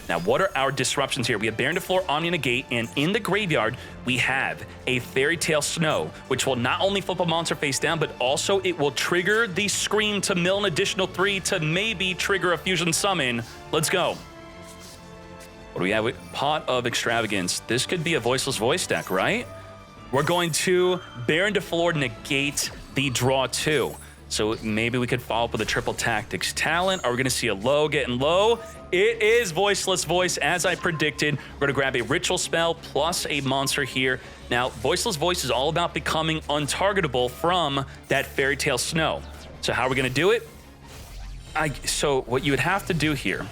Now, what are our disruptions here? We have Baron de Fleur, Omni Negate, and in the graveyard, we have a Fairy Tale Snow, which will not only flip a monster face down, but also it will trigger the Scream to mill an additional 3 to maybe trigger a Fusion Summon. Let's go. What do we have? Pot of Extravagance. This could be a Voiceless Voice deck, right? We're going to Baron de Fleur negate the draw 2. So maybe we could follow up with a triple tactics talent. Are we going to see a low getting low? It is Voiceless Voice, as I predicted. We're going to grab a ritual spell plus a monster here. Now, Voiceless Voice is all about becoming untargetable from that Fairy Tale Snow. So how are we going to do it? So what you would have to do here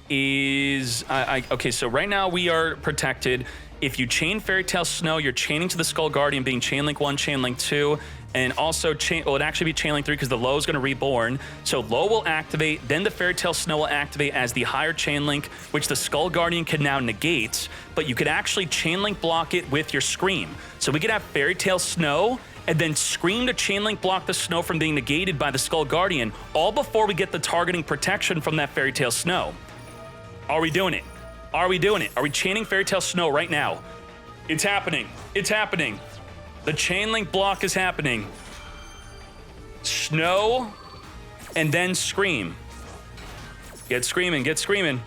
is... okay, so right now we are protected. If you chain Fairy Tale Snow, you're chaining to the Skull Guardian, being Chainlink 1, Chainlink 2, and also, it'd actually be Chainlink 3 because the low is going to reborn. So low will activate, then the Fairy Tale Snow will activate as the higher Chainlink, which the Skull Guardian can now negate, but you could actually Chainlink block it with your Scream. So we could have Fairy Tale Snow, and then Scream to Chainlink block the Snow from being negated by the Skull Guardian, all before we get the targeting protection from that Fairy Tale Snow. Are we doing it? Are we doing it? Are we chaining Fairy Tale Snow right now? It's happening. It's happening. The Chainlink block is happening. Snow, and then Scream. Get screaming, get screaming.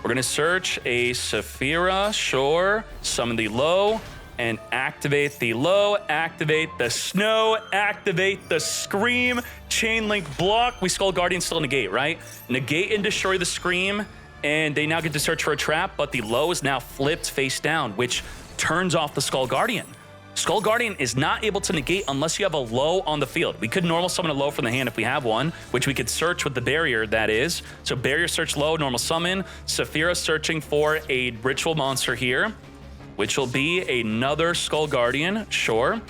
We're gonna search a Saphira, sure. Summon the low, and activate the low, activate the Snow, activate the Scream, Chainlink block. We Skull Guardian still negate, right? Negate and destroy the Scream, and they now get to search for a trap, but the low is now flipped face down, which turns off the Skull Guardian. Skull Guardian is not able to negate unless you have a low on the field. We could normal summon a low from the hand if we have one, which we could search with the barrier, that is. So barrier search low, normal summon. Saphira searching for a ritual monster here, which will be another Skull Guardian, sure.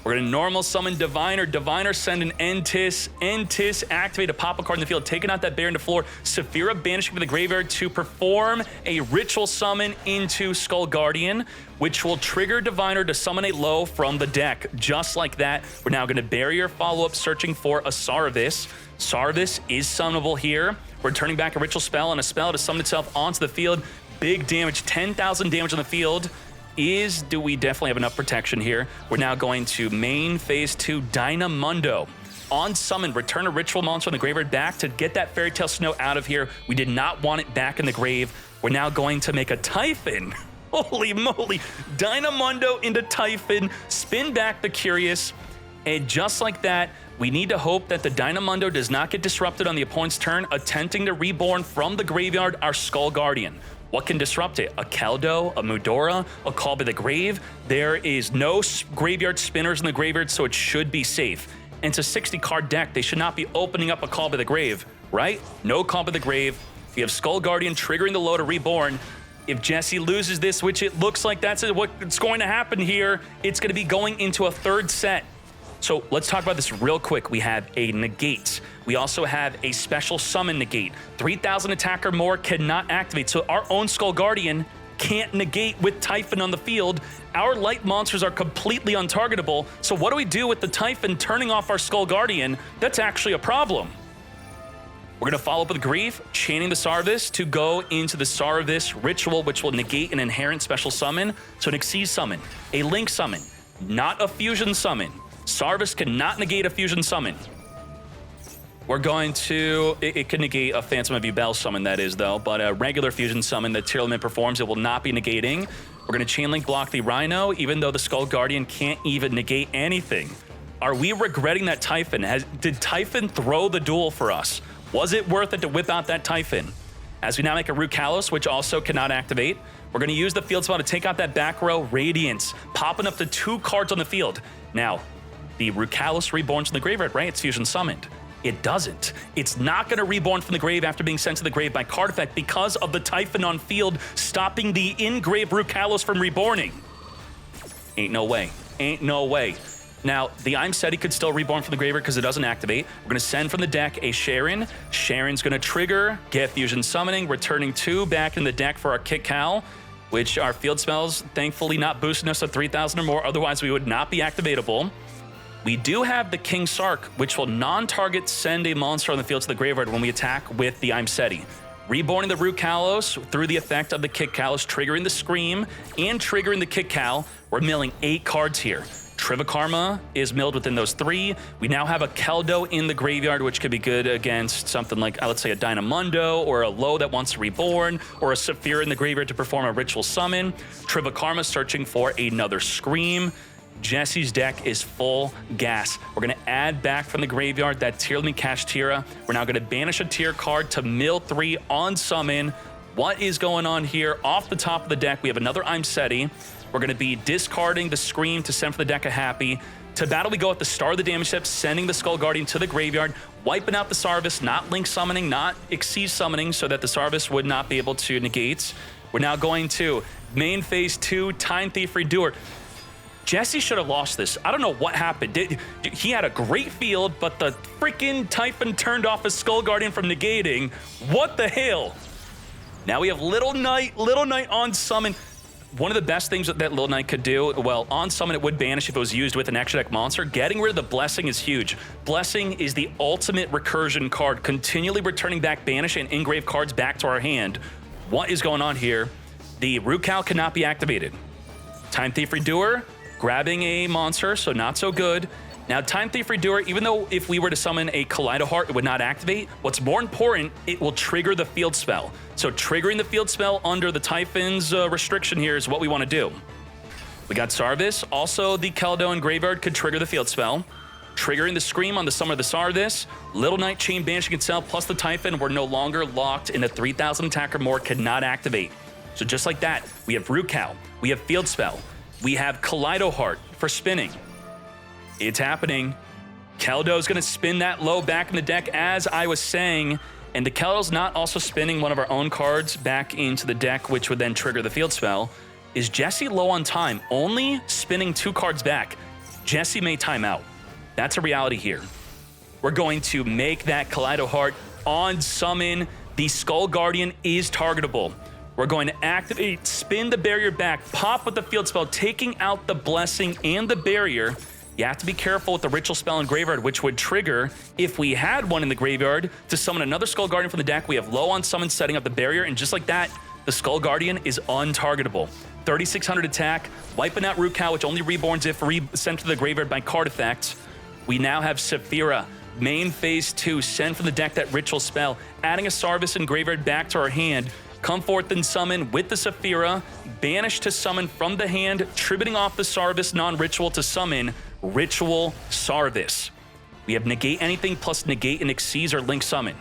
We're gonna normal summon Diviner. Diviner send an Entis. Entis activate a pop-up card in the field, taking out that Baron de Fleur. Saphira banishing from the graveyard to perform a ritual summon into Skull Guardian, which will trigger Diviner to summon a low from the deck. Just like that, we're now gonna barrier follow-up searching for a Sarvis. Sarvis is summonable here. We're turning back a ritual spell and a spell to summon itself onto the field. Big damage, 10,000 damage on the field. Do we definitely have enough protection here? We're now going to main phase 2 Dynamundo. On summon, return a ritual monster on the graveyard back to get that Fairy Tale Snow out of here. We did not want it back in the grave. We're now going to make a Typhon. Holy moly. Dynamundo into Typhon, spin back the Curious, and just like that, we need to hope that the Dynamundo does not get disrupted on the opponent's turn, attempting to reborn from the graveyard our Skull Guardian. What can disrupt it? A Kaldo, a Mudora, a Call by the Grave. There is no graveyard spinners in the graveyard, so it should be safe. And it's a 60-card deck. They should not be opening up a Call by the Grave, right? No Call by the Grave. We have Skull Guardian triggering the low to Reborn. If Jesse loses this, which it looks like that's what's going to happen here, it's going to be going into a third set. So let's talk about this real quick. We have a negate. We also have a special summon negate. 3,000 attack or more cannot activate. So our own Skull Guardian can't negate with Typhon on the field. Our light monsters are completely untargetable. So what do we do with the Typhon turning off our Skull Guardian? That's actually a problem. We're going to follow up with Grief, chaining the Sarvis to go into the Sarvis ritual, which will negate an inherent special summon. So an Xyz summon, a Link summon, not a fusion summon. Sarvis cannot negate a fusion summon. We're going to, it can negate a Phantom of Yubel summon, that is, though, but a regular fusion summon that Tier Limit performs, it will not be negating. We're going to Chain Link block the Rhino, even though the Skull Guardian can't even negate anything. Are we regretting that Typhon? Did Typhon throw the duel for us? Was it worth it to whip out that Typhon? As we now make a Root Kalos, which also cannot activate, we're going to use the field spell to take out that back row Radiance, popping up to 2 cards on the field. Now, the Root Kalos reborns from the graveyard, right? It's fusion summoned. It doesn't. It's not going to reborn from the grave after being sent to the grave by card effect because of the Typhon on field, stopping the in-grave Root Kalos from reborning. Ain't no way. Ain't no way. Now, the I'm Seti could still reborn from the graveyard because it doesn't activate. We're going to send from the deck a Sharon. Sharon's going to trigger, get fusion summoning, returning 2 back in the deck for our Kick Cal, which our field spells, thankfully, not boosting us to 3,000 or more. Otherwise, we would not be activatable. We do have the King Sark, which will non-target send a monster on the field to the graveyard when we attack with the I'm Seti. Reborning the Root Kalos through the effect of the Kick Kalos, triggering the Scream and triggering the Kick Cal. We're milling 8 cards here. Trivikarma is milled within those 3. We now have a Keldo in the graveyard, which could be good against something like, let's say, a Dynamundo, or a Low that wants to reborn, or a Saphira in the graveyard to perform a ritual summon. Trivikarma searching for another Scream. Jesse's deck is full gas. We're going to add back from the graveyard that Tier Limit Kashtira. We're now going to banish a tier card to mill 3 on summon. What is going on here? Off the top of the deck, we have another I'm Seti. We're going to be discarding the Scream to send for the deck a Happy. To battle, we go at the start of the damage step, sending the Skull Guardian to the graveyard, wiping out the Sarvis, not Link summoning, not Xyz summoning, so that the Sarvis would not be able to negate. We're now going to main phase 2, Time Thief Redoer. Jesse should have lost this. I don't know what happened. He had a great field, but the freaking Typhon turned off his Skull Guardian from negating. What the hell? Now we have Little Knight on summon. One of the best things that Little Knight could do, well, on summon it would banish if it was used with an extra deck monster. Getting rid of the Blessing is huge. Blessing is the ultimate recursion card, continually returning back banish and engrave cards back to our hand. What is going on here? The Root Cal cannot be activated. Time Thief Redoer, grabbing a monster, so not so good. Now, Time Thief Redoer, even though if we were to summon a Kaleido Heart, it would not activate, what's more important, it will trigger the field spell. So triggering the field spell under the Typhon's restriction here is what we want to do. We got Sarvis. Also, the Keldo and Graveyard could trigger the field spell. Triggering the Scream on the Summer of the Sarvis. Little Knight Chain banishing itself, plus the Typhon, we're no longer locked in the 3,000 attack or more, cannot activate. So just like that, we have Root Cal, we have Field Spell, we have Kaleido Heart for spinning. It's happening. Keldo's going to spin that low back in the deck, as I was saying. And the Keldo's not also spinning one of our own cards back into the deck, which would then trigger the field spell. Is Jesse low on time? Only spinning 2 cards back. Jesse may time out. That's a reality here. We're going to make that Kaleido Heart on summon. The Skull Guardian is targetable. We're going to activate, spin the barrier back, pop with the field spell, taking out the Blessing and the barrier. You have to be careful with the Ritual Spell in Graveyard, which would trigger, if we had one in the Graveyard, to summon another Skull Guardian from the deck. We have low on summon, setting up the barrier, and just like that, the Skull Guardian is untargetable. 3,600 attack, wiping out Root Cal, which only reborns if sent to the Graveyard by card effect. We now have Saphira, main phase 2, send from the deck that Ritual Spell, adding a Sarvis and Graveyard back to our hand. Come forth and summon with the Saphira, banish to summon from the hand, tributing off the Sarvis non-ritual to summon Ritual Sarvis. We have negate anything plus negate an Xyz or Link summon.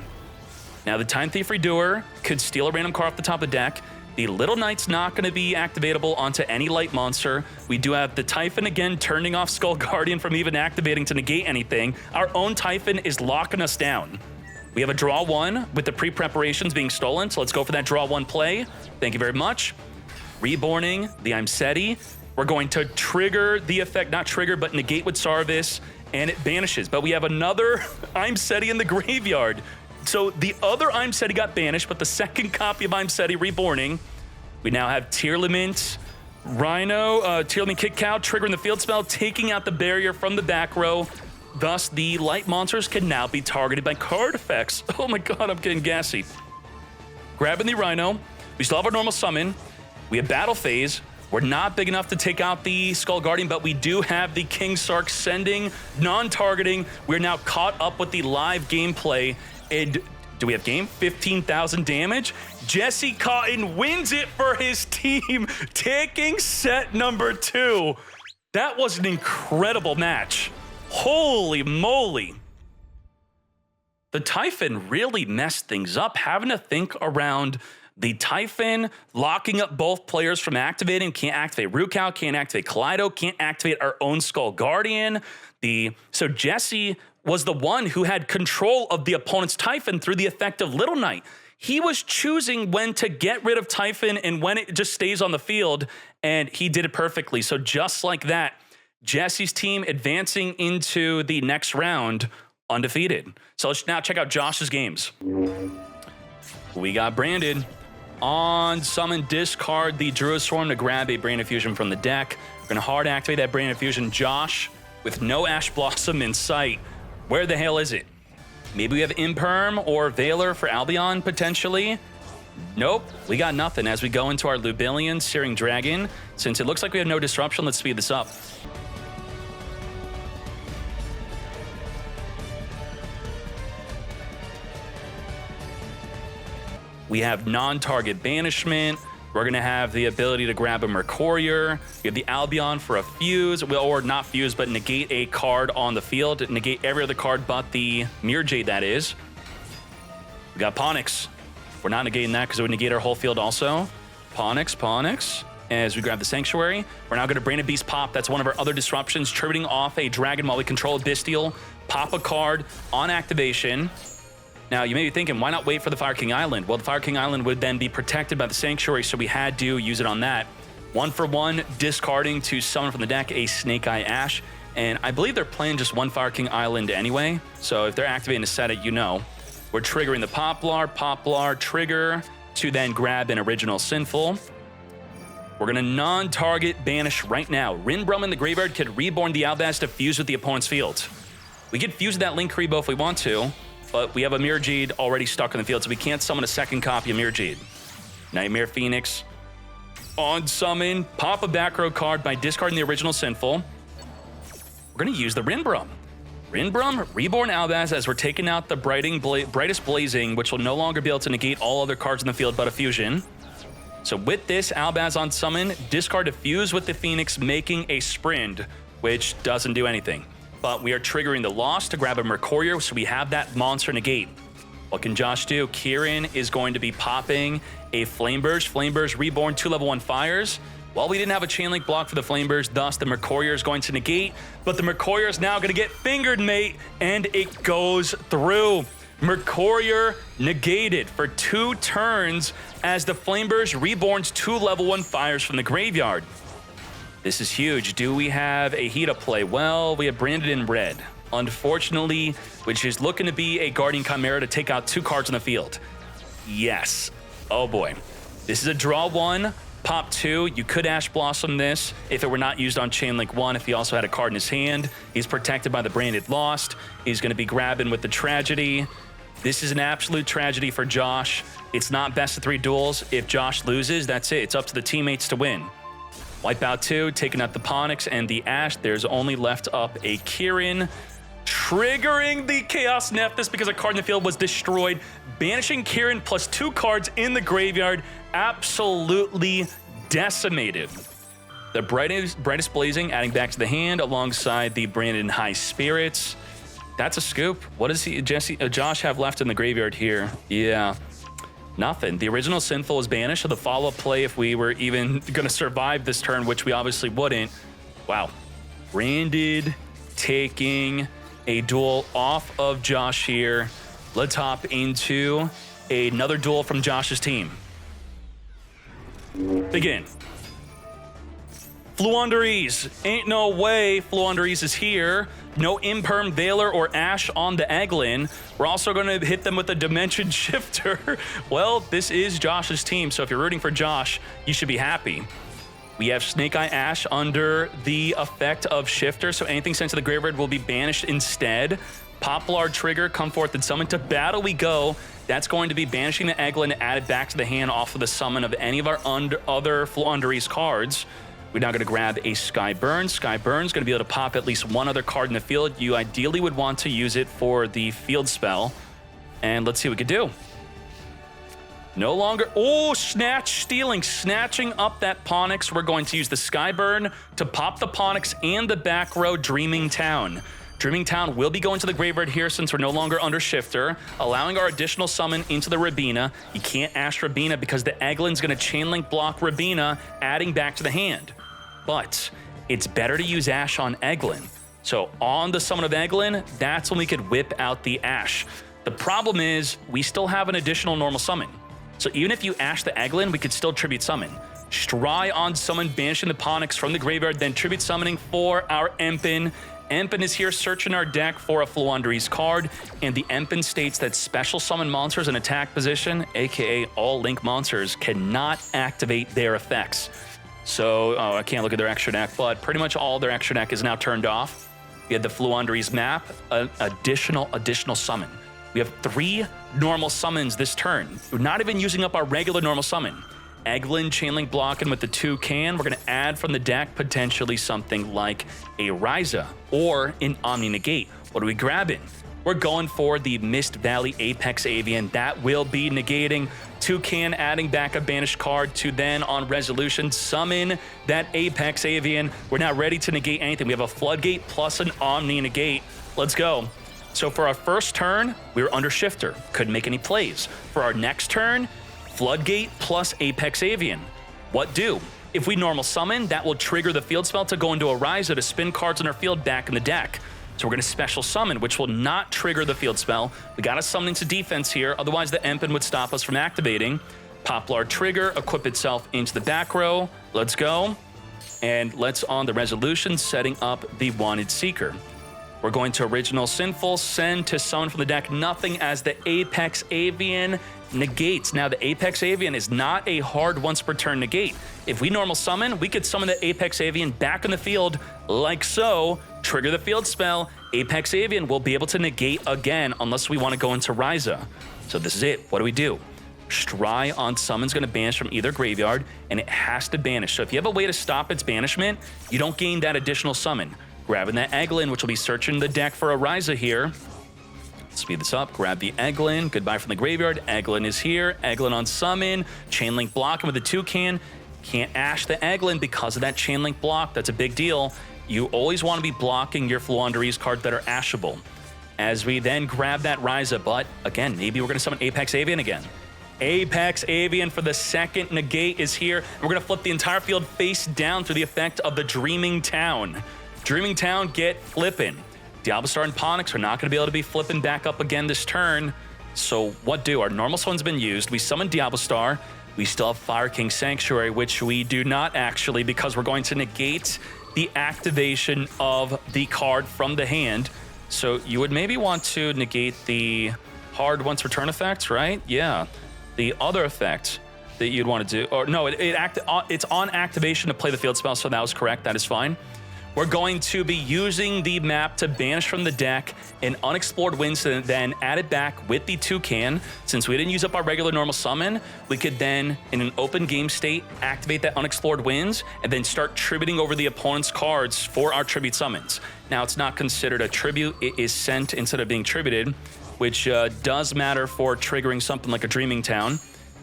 Now the Time Thief Redoer could steal a random card off the top of the deck. The Little Knight's not going to be activatable onto any light monster. We do have the Typhon again turning off Skull Guardian from even activating to negate anything. Our own Typhon is locking us down. We have a draw one with the pre-preparations being stolen, so let's go for that draw one play. Thank you very much. Reborning the I'm Seti. We're going to trigger the effect, not trigger, but negate with Sarvis, and it vanishes. But we have another I'm Seti in the graveyard. So the other I'm Seti got banished, but the second copy of I'm Seti reborning. We now have Tearlament, Rhino, Tearlament Kick Cow, triggering the field spell, taking out the barrier from the back row. Thus, the light monsters can now be targeted by card effects. Oh my god, I'm getting gassy. Grabbing the Rhino. We still have our normal summon. We have Battle Phase. We're not big enough to take out the Skull Guardian, but we do have the King Sark sending, non-targeting. We're now caught up with the live gameplay. And do we have game? 15,000 damage. Jesse Cotton wins it for his team, taking set number 2. That was an incredible match. Holy moly. The Typhon really messed things up, having to think around the Typhon, locking up both players from activating. Can't activate Rukau, can't activate Kaleido, can't activate our own Skull Guardian. So Jesse was the one who had control of the opponent's Typhon through the effect of Little Knight. He was choosing when to get rid of Typhon and when it just stays on the field, and he did it perfectly. So just like that, Jesse's team advancing into the next round undefeated. So let's now check out Josh's games. We got Branded. On summon, discard the Druid Swarm to grab a Brain Infusion from the deck. We're going to hard activate that Brain Infusion. Josh, with no Ash Blossom in sight, where the hell is it? Maybe we have Imperm or Valor for Albion, potentially. Nope, we got nothing. As we go into our Lubillion Searing Dragon, since it looks like we have no disruption, let's speed this up. We have non-target banishment. We're going to have the ability to grab a Mercurier. We have the Albion for a fuse, or not fuse, but negate a card on the field. Negate every other card but the Mirror Jade, that is. We got Ponix. We're not negating that because it would negate our whole field also. Ponix. As we grab the Sanctuary, we're now going to Brain of Beast pop. That's one of our other disruptions, tributing off a dragon while we control a Bestial. Pop a card on activation. Now, you may be thinking, why not wait for the Fire King Island? Well, the Fire King Island would then be protected by the Sanctuary, so we had to use it on that. 1-for-1, discarding to summon from the deck a Snake Eye Ash. And I believe they're playing just one Fire King Island anyway, so if they're activating to set it, you know. We're triggering the Poplar, trigger to then grab an original Sinful. We're going to non-target banish right now. Rinbrum in the graveyard could reborn the Albaz to fuse with the opponent's field. We could fuse that Link Rebo if we want to, but we have a Mirror Jade already stuck in the field, so we can't summon a second copy of Mirror Jade. Nightmare Phoenix. On summon, pop a back row card by discarding the original Sinful. We're going to use the Rinbrum. Rinbrum, Reborn Albaz, as we're taking out the Brightest Blazing, which will no longer be able to negate all other cards in the field but a fusion. So with this Albaz on summon, discard to fuse with the Phoenix, making a Sprint, which doesn't do anything. But we are triggering the Lost to grab a Mercurier, so we have that monster negate. What can Josh do? Kieran is going to be popping a Flameburst. Flameburst Reborn, 2 level 1 fires. Well, we didn't have a Chain Link block for the Flameburst, thus the Mercurier is going to negate, but the Mercurier is now going to get fingered, mate, and it goes through. Mercurier negated for 2 turns as the Flameburst Reborns 2 level 1 fires from the graveyard. This is huge. Do we have a Hita play? Well, we have Branded in red. Unfortunately, which is looking to be a Guardian Chimera to take out 2 cards on the field. Yes. Oh boy. This is a draw 1, pop 2. You could Ash Blossom this if it were not used on Chain Link 1, if he also had a card in his hand. He's protected by the Branded Lost. He's going to be grabbing with the Tragedy. This is an absolute tragedy for Josh. It's not best of 3 duels. If Josh loses, that's it. It's up to the teammates to win. Wipe out 2, taking out the Ponix and the Ash. There's only left up a Kieran. Triggering the Chaos Nephthys because a card in the field was destroyed. Banishing Kieran plus 2 cards in the graveyard. Absolutely decimated. The Brightest Blazing adding back to the hand alongside the Brandon High Spirits. That's a scoop. What does Josh have left in the graveyard here? Yeah. Nothing. The original Sinful was banished, so the follow-up play, if we were even going to survive this turn, which we obviously wouldn't. Wow. Branded taking a duel off of Josh here. Let's hop into another duel from Josh's team. Begin. Fluunderies. Ain't no way Fluunderies is here. No Imperm, Veiler, or Ash on the Eglin. We're also going to hit them with a Dimension Shifter. Well, this is Josh's team, so if you're rooting for Josh, you should be happy. We have Snake Eye Ash under the effect of Shifter, so anything sent to the graveyard will be banished instead. Poplar Trigger, come forth and summon. To battle we go. That's going to be banishing the Eglin and add it back to the hand off of the summon of any of our other Fluunderies cards. We're now going to grab a Skyburn. Skyburn's going to be able to pop at least one other card in the field. You ideally would want to use it for the field spell. And let's see what we can do. No longer... Oh, Snatch stealing. Snatching up that Ponix. We're going to use the Skyburn to pop the Ponix and the back row Dreaming Town. Dreaming Town will be going to the graveyard here since we're no longer under Shifter, allowing our additional summon into the Rabina. You can't Ash Rabina because the Eglin's going to Chain Link block Rabina, adding back to the hand. But it's better to use Ash on Eglin. So on the summon of Eglin, that's when we could whip out the Ash. The problem is we still have an additional normal summon. So even if you Ash the Eglin, we could still tribute summon. Stry on summon, banishing the Ponix from the graveyard, then tribute summoning for our Empen. Empen is here searching our deck for a Fluunderies card, and the Empen states that special summon monsters in attack position, aka all link monsters, cannot activate their effects. So, I can't look at their extra deck, but pretty much all their extra deck is now turned off. We had the Fluunderies map, an additional summon. We have 3 normal summons this turn. We're not even using up our regular normal summon. Eglin, Chainlink blocking with the Toucan. We're going to add from the deck potentially something like a Ryza or an Omni Negate. What are we grabbing? We're going for the Mist Valley Apex Avian. That will be negating. Toucan adding back a banished card to then on resolution summon that Apex Avian. We're not ready to negate anything. We have a Floodgate plus an Omni Negate. Let's go. So for our first turn, we were under Shifter. Couldn't make any plays. For our next turn, Floodgate plus Apex Avian. What do? If we normal summon, that will trigger the field spell to go into a Ryza to spin cards in our field back in the deck. So we're going to special summon, which will not trigger the field spell. We got to summon into defense here, otherwise the Empen would stop us from activating. Poplar Trigger, equip itself into the back row. Let's go. And let's on the resolution, setting up the Wanted Seeker. We're going to Original Sinful, send to summon from the deck nothing as the Apex Avian negates. Now, the Apex Avian is not a hard once per turn negate. If we normal summon, we could summon the Apex Avian back in the field like so, trigger the field spell. Apex Avian will be able to negate again unless we want to go into Ryza. So this is it. What do? Stry on summon's going to banish from either graveyard, and it has to banish. So if you have a way to stop its banishment, you don't gain that additional summon. Grabbing that Eglin, which will be searching the deck for a Ryza here. Speed this up, grab the Eglin, goodbye from the graveyard. Eglin is here, Eglin on summon, Chainlink blocking with the Toucan. Can't Ash the Eglin because of that Chainlink block. That's a big deal. You always want to be blocking your Fluunderies cards that are Ashable. As we then grab that Ryza, but again, maybe we're going to summon Apex Avian again. Apex Avian for the second negate is here. We're going to flip the entire field face down through the effect of the Dreaming Town. Dreaming Town, get flipping. Diablo and Ponix are not going to be able to be flipping back up again this turn. So what do? Our normal summon's been used. We summoned Diablo. We still have Fire King Sanctuary, which we do not actually because we're going to negate the activation of the card from the hand. So you would maybe want to negate the hard once return effect, right? Yeah. The other effect that you'd want to do, or no, it's on activation to play the field spell, so that was correct. That is fine. We're going to be using the map to banish from the deck an Unexplored Winds and then add it back with the Toucan. Since we didn't use up our regular normal summon, we could then, in an open game state, activate that Unexplored Winds and then start tributing over the opponent's cards for our tribute summons. Now, it's not considered a tribute. It is sent instead of being tributed, which does matter for triggering something like a Dreaming Town.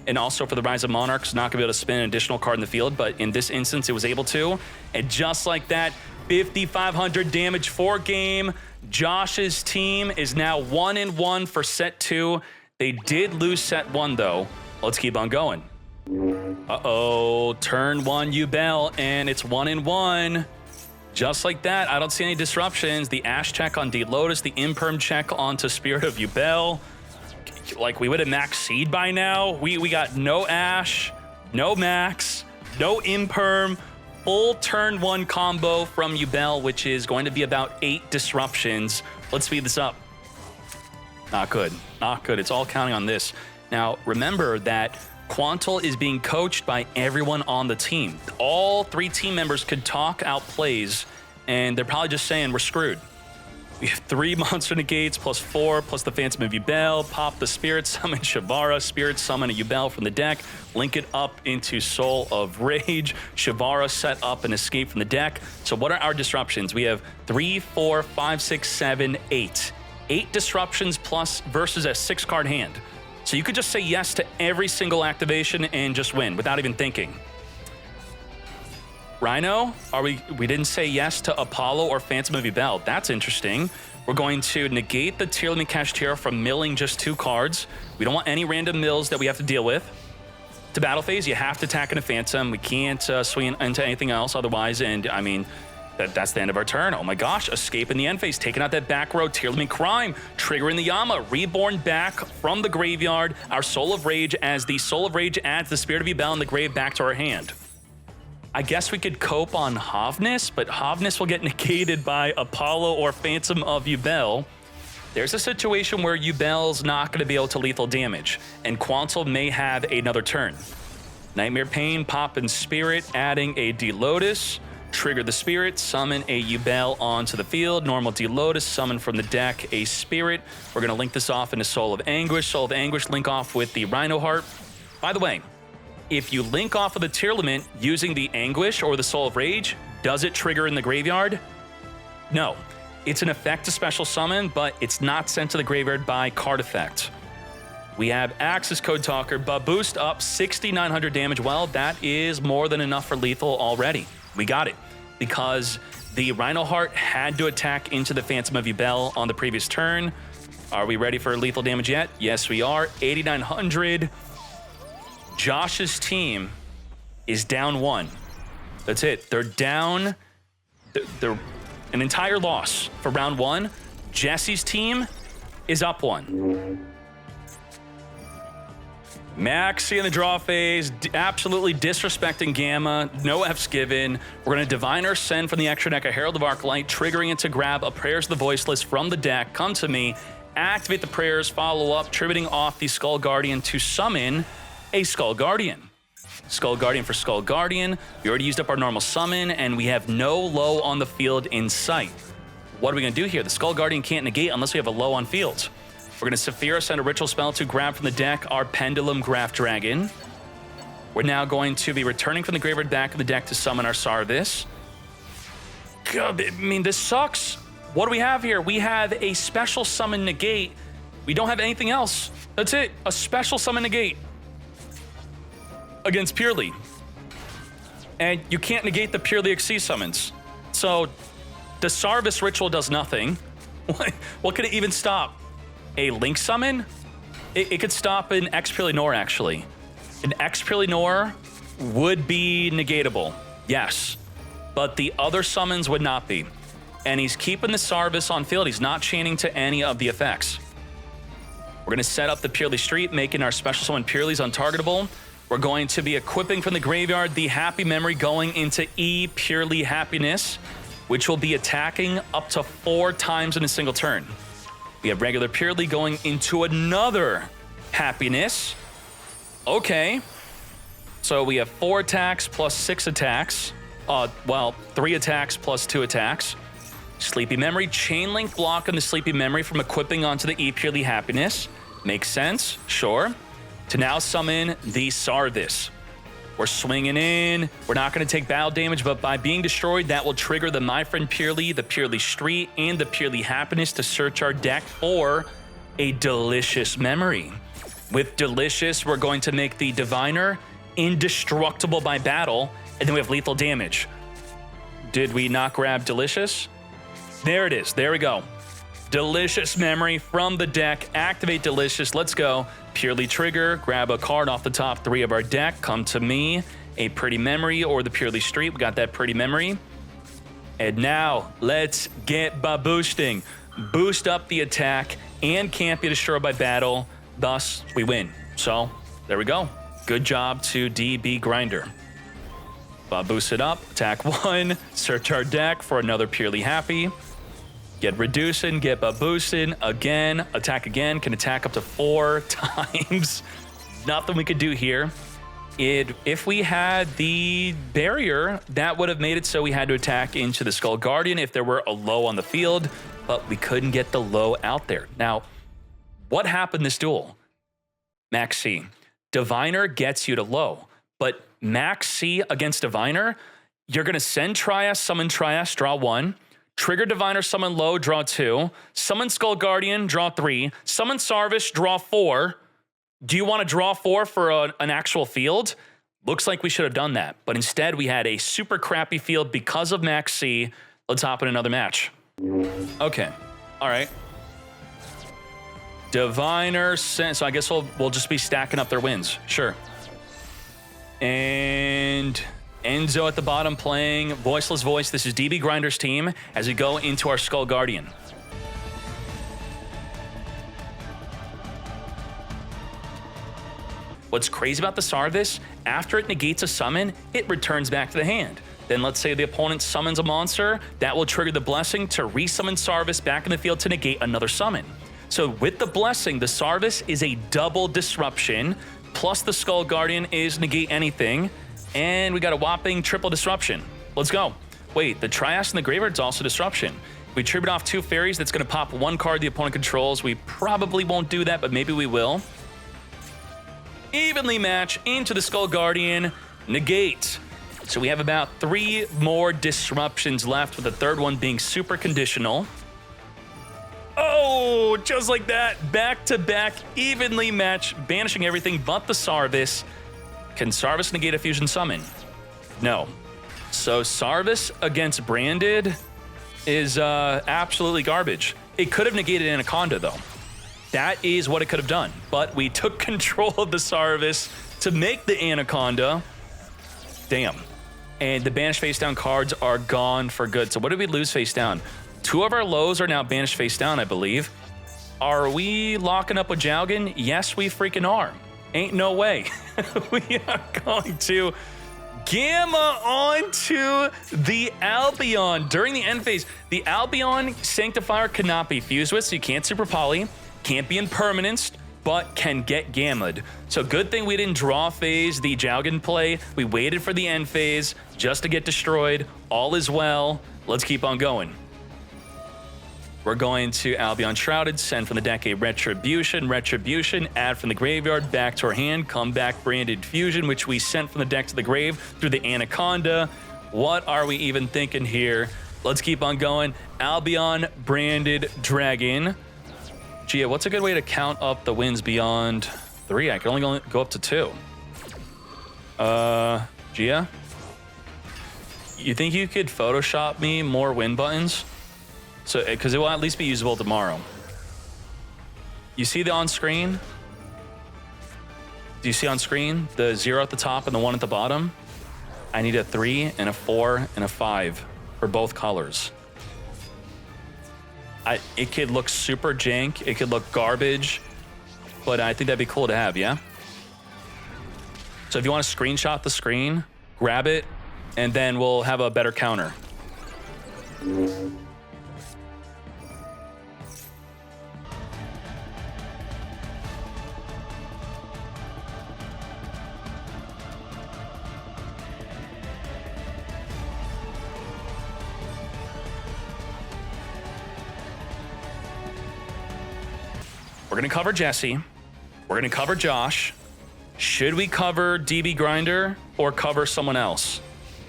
And also for the Rise of Monarchs, not going to be able to spin an additional card in the field, but in this instance, it was able to. And just like that, 5,500 damage for game. Josh's team is now 1-1 for set 2. They did lose set 1, though. Let's keep on going. Uh-oh, turn 1, Yubel, and it's 1-1. Just like that, I don't see any disruptions. The Ash check on D Lotus, the Imperm check onto Spirit of Yubel. like we would have max seed by now. We got no Ash, no max, no imperm, full turn 1 combo from Yubel, which is going to be about 8 disruptions. Let's speed this up. Not good, not good. It's all counting on this. Now, remember that Quantal is being coached by everyone on the team. All 3 team members could talk out plays, and they're probably just saying, we're screwed. We have 3 monster negates plus 4 plus the Phantom of Yubel. Pop the Spirit Summon Shavara. Spirit Summon a Yubel from the deck. Link it up into Soul of Rage. Shavara set up an escape from the deck. So what are our disruptions? We have 3, 4, 5, 6, 7, 8. 8 disruptions plus versus a 6-card hand. So you could just say yes to every single activation and just win without even thinking. Rhino, we didn't say yes to Apollo or Phantom of Yubel. That's interesting. We're going to negate the Tier Limit Kashtira from milling just 2 cards. We don't want any random mills that we have to deal with. To battle phase, you have to attack in a Phantom. We can't swing into anything else otherwise, and I mean, that's the end of our turn. Oh my gosh, escape in the end phase, taking out that back row, Tier Limit Crime, triggering the Yama, reborn back from the graveyard, our Soul of Rage, as the Soul of Rage adds the Spirit of Yubel in the grave back to our hand. I guess we could cope on Havnis, but Havnis will get negated by Apollo or Phantom of Yubel. There's a situation where Yubel's not going to be able to lethal damage, and Quantal may have another turn. Nightmare Pain, Pop and Spirit, adding a D-Lotus. Trigger the Spirit, summon a Yubel onto the field. Normal D-Lotus, summon from the deck a Spirit. We're going to link this off into Soul of Anguish. Soul of Anguish, link off with the Rhino Heart. By the way, if you link off of the Tier Limit using the Anguish or the Soul of Rage, does it trigger in the graveyard? No. It's an effect to special summon, but it's not sent to the graveyard by card effect. We have Axis Code Talker, but boost up 6,900 damage. Well, that is more than enough for lethal already. We got it, because the Rhino Heart had to attack into the Phantom of Yubel on the previous turn. Are we ready for lethal damage yet? Yes, we are. 8,900. Josh's team is down 1. That's it. They're down. They're an entire loss for round 1. Jesse's team is up 1. Maxi in the draw phase, absolutely disrespecting Gamma, no F's given. We're going to Diviner Send from the extra deck a Herald of Arclight, triggering it to grab a Prayers of the Voiceless from the deck. Come to me, activate the prayers, follow up, tributing off the Skull Guardian to summon a Skull Guardian. Skull Guardian for Skull Guardian. We already used up our normal summon, and we have no low on the field in sight. What are we going to do here? The Skull Guardian can't negate unless we have a low on field. We're going to Saphira send a ritual spell to grab from the deck our Pendulum Graph Dragon. We're now going to be returning from the graveyard back of the deck to summon our Sarvis. God, I mean, this sucks. What do we have here? We have a special summon negate. We don't have anything else. That's it. A special summon negate against Purely. And you can't negate the Purely XC summons. So the Sarvis ritual does nothing. What could it even stop? A Link summon? It could stop an X Purely Nor, actually. An X Purely Nor would be negatable, yes. But the other summons would not be. And he's keeping the Sarvis on field. He's not chaining to any of the effects. We're going to set up the Purely Street, making our special summon Purely's untargetable. We're going to be equipping from the graveyard the Happy Memory going into E Purely Happiness, which will be attacking up to 4 times in a single turn. We have regular Purely going into another Happiness. Okay. So we have 4 attacks plus 6 attacks. Well, 3 attacks plus 2 attacks. Sleepy Memory, Chain Link block on the Sleepy Memory from equipping onto the E Purely Happiness. Makes sense, sure. To now summon the Sarvis. We're swinging in. We're not going to take battle damage, but by being destroyed, that will trigger the My Friend Purely, the Purely Street, and the Purely Happiness to search our deck for a Delicious Memory. With Delicious, we're going to make the Diviner indestructible by battle, and then we have lethal damage. Did we not grab Delicious? There it is. There we go. Delicious Memory from the deck. Activate Delicious. Let's go. Purely trigger. Grab a card off the top 3 of our deck. Come to me. A Pretty Memory or the Purely Street. We got that Pretty Memory. And now let's get boosting. Boost up the attack and can't be destroyed by battle. thus we win. So there we go. Good job to DB Grinder. Boost it up, attack 1, search our deck for another Purely Happy. Get reducing, get boosting again, attack again, can attack up to 4 times. Nothing we could do here. If we had the barrier, that would have made it so we had to attack into the Skull Guardian if there were a low on the field, but we couldn't get the low out there. Now, what happened this duel? Max C. Diviner gets you to low, but Max C against Diviner, you're going to send Trias, summon Trias, draw 1, trigger Diviner, summon low, draw 2, summon Skull Guardian, draw 3, summon Sarvish, draw 4. Do you want to draw 4 for an actual field? Looks like we should have done that, but instead we had a super crappy field because of Max C. Let's hop in another match. Okay, all right. Diviner, so I guess we'll just be stacking up their wins, sure. And Enzo at the bottom playing Voiceless Voice. This is DB Grinder's team as we go into our Skull Guardian. What's crazy about the Sarvis, after it negates a summon, it returns back to the hand. Then let's say the opponent summons a monster, that will trigger the Blessing to resummon Sarvis back in the field to negate another summon. So with the Blessing, the Sarvis is a double disruption, plus the Skull Guardian is negate anything, and we got a whopping triple disruption. Let's go. Wait, the Trias in the graveyard's also disruption. We tribute off 2 fairies, that's gonna pop 1 card the opponent controls. We probably won't do that, but maybe we will. Evenly match into the Skull Guardian, negate. So we have about 3 more disruptions left, with the 3rd one being super conditional. Oh, just like that, back-to-back, evenly match, banishing everything but the Sarvis. Can Sarvis negate a fusion summon? No. So Sarvis against Branded is absolutely garbage. It could have negated Anaconda, though. That is what it could have done, but we took control of the Sarvis to make the Anaconda. Damn. And the banished face down cards are gone for good. So what did we lose face down? 2 of our lows are now banished face down, I believe. Are we locking up with Jaugen? Yes, we freaking are. Ain't no way. We are going to Gamma onto the Albion during the end phase. The Albion Sanctifier cannot be fused with, so you can't super poly. Can't be impermanenced, but can get gammaed. So good thing we didn't draw phase the Jaugen play. We waited for the end phase just to get destroyed. All is well. Let's keep on going. We're going to Albion Shrouded, send from the Dkayed Retribution, add from the graveyard back to our hand, come back Branded Fusion, which we sent from the deck to the grave through the Anaconda. What are we even thinking here? Let's keep on going. Albion Branded Dragon. Gia, what's a good way to count up the wins beyond 3? I can only go up to 2. Gia? You think you could Photoshop me more win buttons? So, because it will at least be usable tomorrow. You see the on screen? Do you see on screen the 0 at the top and the 1 at the bottom? I need a 3 and a 4 and a 5 for both colors. It could look super jank, it could look garbage, but I think that'd be cool to have, yeah? So if you want to screenshot the screen, grab it, and then we'll have a better counter. We're going to cover Jesse. We're going to cover Josh. Should we cover DB Grinder or cover someone else?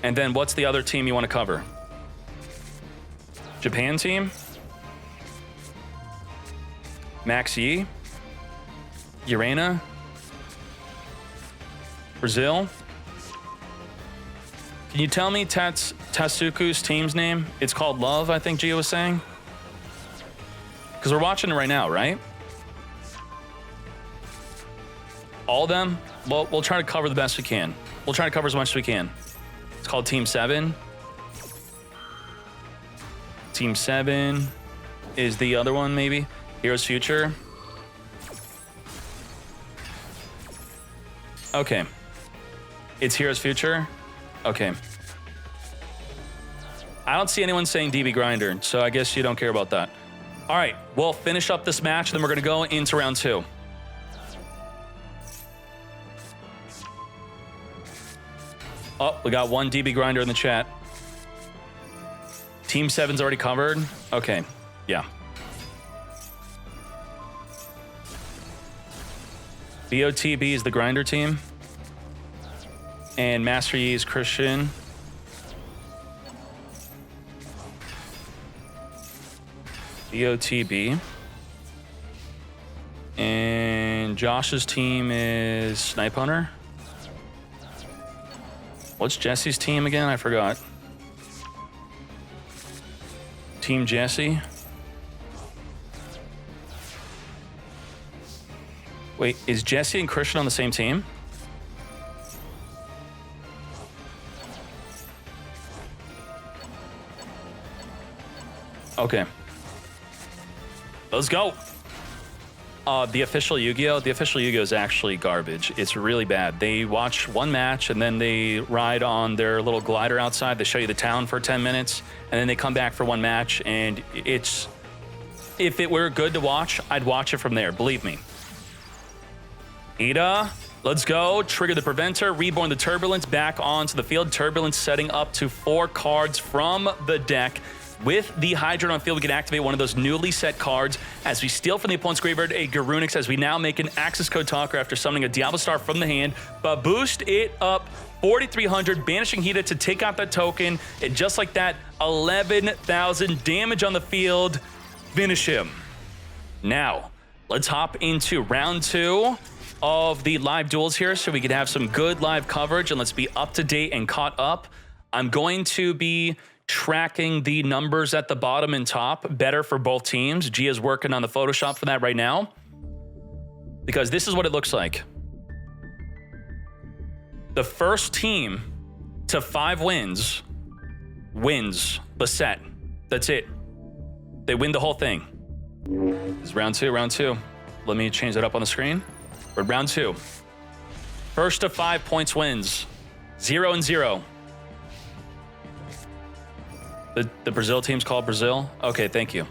And then what's the other team you want to cover? Japan team? Max Yi? Urena? Brazil? Can you tell me Tatsuku's team's name? It's called Love, I think Gia was saying. Because we're watching it right now, right? All of them? Well, we'll try to cover the best we can. We'll try to cover as much as we can. It's called Team 7. Team 7 is the other one, maybe. Heroes Future. Okay. It's Hero's Future? Okay. I don't see anyone saying DB Grinder, so I guess you don't care about that. All right, we'll finish up this match, then we're going to go into round 2. Oh, we got one DB Grinder in the chat. Team 7's already covered? Okay, yeah. BOTB is the Grinder team. And Master Yi is Christian. BOTB. And Josh's team is Snipe Hunter. What's Jesse's team again? I forgot. Team Jesse. Wait, is Jesse and Christian on the same team? Okay. Let's go. The official Yu-Gi-Oh! The official Yu-Gi-Oh! Is actually garbage. It's really bad. They watch one match and then they ride on their little glider outside. They show you the town for 10 minutes and then they come back for one match, and it's... If it were good to watch, I'd watch it from there, believe me. Ida, let's go. Trigger the Preventer, Reborn the Turbulence, back onto the field. Turbulence setting up to 4 cards from the deck. With the Hydra on field, we can activate one of those newly set cards as we steal from the opponent's graveyard a Garunix, as we now make an access code talker after summoning a Diablo Star from the hand, but boost it up 4,300, banishing Hida to take out that token, and just like that, 11,000 damage on the field. Finish him. Now, let's hop into round 2 of the live duels here so we can have some good live coverage, and let's be up to date and caught up. I'm going to be tracking the numbers at the bottom and top better for both teams. Gia's working on the Photoshop for that right now, because this is what it looks like. The first team to 5 wins Beset. That's it. They win the whole thing. This is round 2, round 2. Let me change that up on the screen. We're at round 2. First to 5 points wins. 0-0. The Brazil team's called Brazil? Okay, thank you.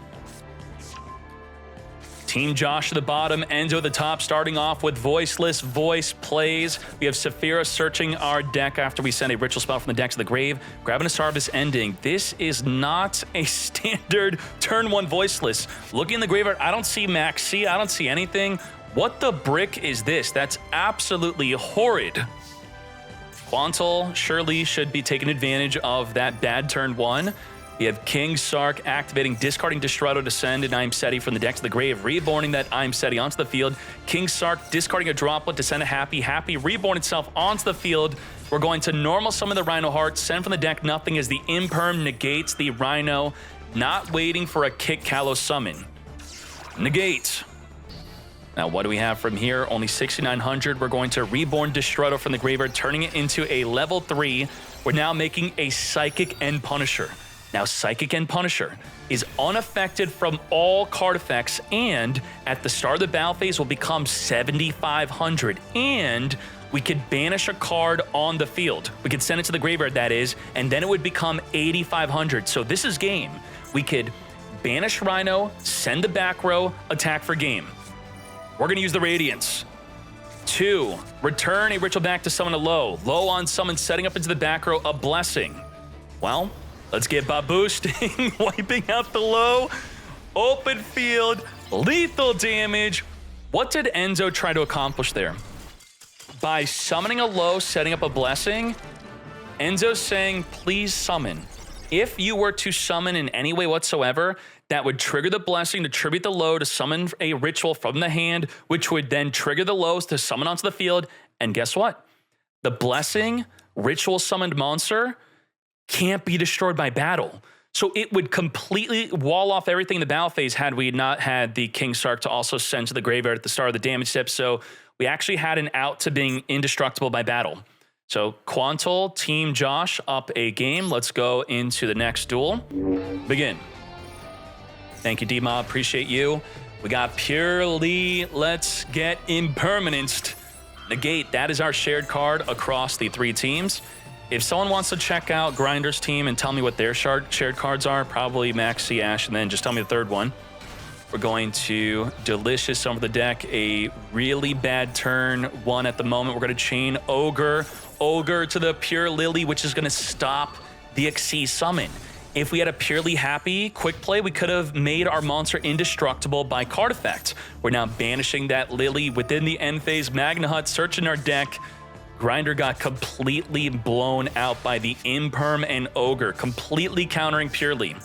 Team Josh at the bottom, Enzo at the top, starting off with Voiceless Voice plays. We have Saphira searching our deck after we send a ritual spell from the deck to the grave, grabbing a Harvest ending. This is not a standard turn 1 Voiceless. Looking in the graveyard, I don't see Maxi, I don't see anything. What the brick is this? That's absolutely horrid. Quantal surely should be taking advantage of that bad turn 1. We have King Sark activating, discarding Destrudo to send an I'm Seti from the deck to the grave, reborning that I'm Seti onto the field. King Sark discarding a droplet to send a Happy. Happy reborn itself onto the field. We're going to normal summon the Rhino Heart, send from the deck nothing as the Imperm negates the Rhino, not waiting for a Kick Kalos summon. Negate. Now, what do we have from here? Only 6,900. We're going to reborn Destrudo from the graveyard, turning it into a level 3. We're now making a Psychic End Punisher. Now, Psychic End Punisher is unaffected from all card effects, and at the start of the battle phase will become 7,500, and we could banish a card on the field. We could send it to the graveyard, that is, and then it would become 8,500. So this is game. We could banish Rhino, send the back row, attack for game. We're going to use the Radiance. 2, return a ritual back to summon a low. Low on summon, setting up into the back row, a Blessing. Well, let's get boosting, wiping out the low. Open field, lethal damage. What did Enzo try to accomplish there? By summoning a low, setting up a Blessing, Enzo's saying, please summon. If you were to summon in any way whatsoever, that would trigger the Blessing to tribute the low to summon a ritual from the hand, which would then trigger the lows to summon onto the field. And guess what? The Blessing, ritual summoned monster, can't be destroyed by battle. So it would completely wall off everything in the battle phase had we not had the King Sark to also send to the graveyard at the start of the damage step. So we actually had an out to being indestructible by battle. So Quantal, Team Josh up a game. Let's go into the next duel. Begin. Thank you, D-Mob. Appreciate you. We got purely let's get impermanenced. Negate, that is our shared card across the 3 teams. If someone wants to check out Grinder's team and tell me what their shared cards are, probably Maxi, Ash, and then just tell me the third one. We're going to delicious some of the deck. A really bad turn 1 at the moment. We're going to chain Ogre to the Pure Lily, which is going to stop the Xyz summon. If we had a purely happy quick play, we could have made our monster indestructible by card effect. We're now banishing that Lily within the end phase. Magna Hut searching our deck. Grinder got completely blown out by the Imperm and Ogre, completely countering purely.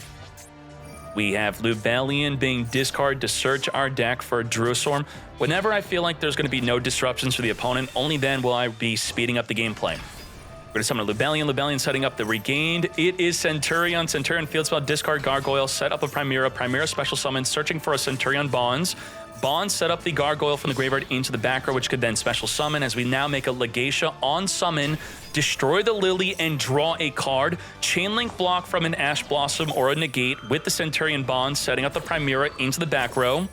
We have Lubellion being discarded to search our deck for Druistorm. Whenever I feel like there's going to be no disruptions for the opponent, only then will I be speeding up the gameplay. We're going to summon a Lubellion setting up the Regained. It is Centurion. Centurion field spell, discard Gargoyle, set up a Primera special summon, searching for a Centurion Bonds. Bonds set up the Gargoyle from the graveyard into the back row, which could then special summon as we now make a Legacia on summon, destroy the Lily and draw a card. Chainlink block from an Ash Blossom or a Negate with the Centurion Bonds, setting up the Primera into the back row.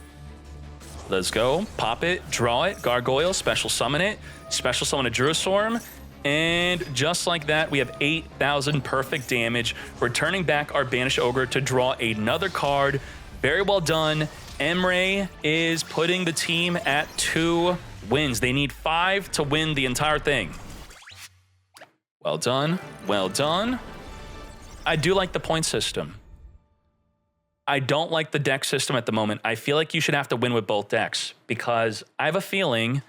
Let's go. Pop it, draw it, Gargoyle, special summon it, special summon a Druistorm. And just like that, we have 8,000 perfect damage, returning back our Banished Ogre to draw another card. Very well done. Emre is putting the team at 2 wins. They need 5 to win the entire thing. Well done. Well done. I do like the point system. I don't like the deck system at the moment. I feel like you should have to win with both decks because I have a feeling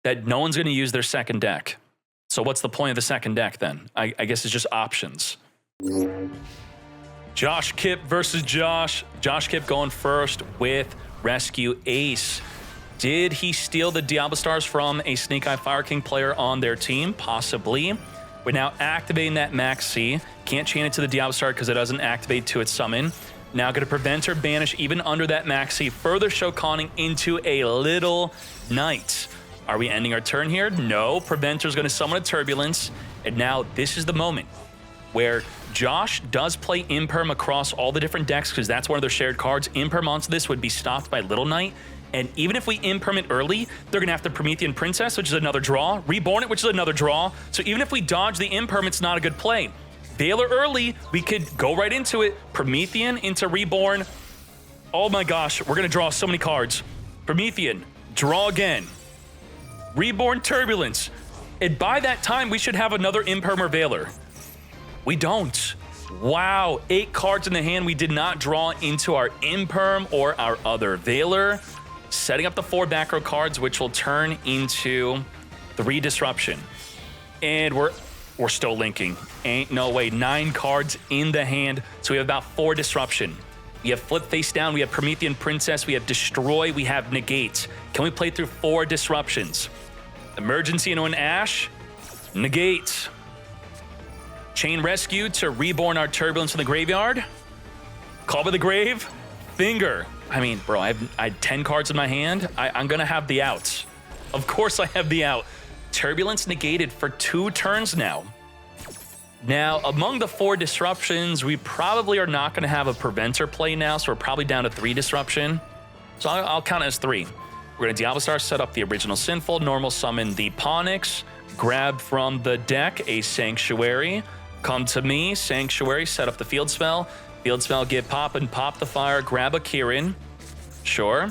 that no one's going to use their second deck. So what's the point of the second deck then? I guess it's just options. Josh Kipp versus Josh. Josh Kipp going first with Rescue Ace. Did he steal the Diablo Stars from a Snake Eye Fire King player on their team? Possibly. We're now activating that Maxi. Can't chain it to the Diablo Star because it doesn't activate to its summon. Now going to prevent her banish even under that Maxi. Further Shokaning into a Little Knight. Are we ending our turn here? No. Preventor's going to summon a Turbulence. And now this is the moment where Josh does play Imperm across all the different decks because that's one of their shared cards. Imperm onto this would be stopped by Little Knight. And even if we Imperm it early, they're going to have the Promethean Princess, which is another draw. Reborn it, which is another draw. So even if we dodge the Imperm, it's not a good play. Veiler early, we could go right into it. Promethean into Reborn. Oh my gosh, we're going to draw so many cards. Promethean, draw again. Reborn Turbulence. And by that time, we should have another Imperm or Veiler. We don't. Wow, 8 cards in the hand. We did not draw into our Imperm or our other Veiler. Setting up the 4 back row cards, which will turn into 3 Disruption. And we're still linking. Ain't no way. 9 cards in the hand. So we have about 4 Disruption. We have Flip Face Down. We have Promethean Princess. We have Destroy. We have Negate. Can we play through 4 Disruptions? Emergency into an Ash. Negate. Chain Rescue to Reborn our Turbulence from the graveyard. Call by the Grave. Finger. I mean, bro, I had 10 cards in my hand. I'm going to have the out. Of course I have the out. Turbulence negated for 2 turns now. Now, among the 4 disruptions, we probably are not going to have a Preventer play now, so we're probably down to 3 disruption. So I'll count it as 3. We're going to Diablo Star, set up the original Sinful, normal summon the Ponix, grab from the deck a Sanctuary, come to me, Sanctuary, set up the Field Spell, get pop and pop the fire, grab a Kirin, sure,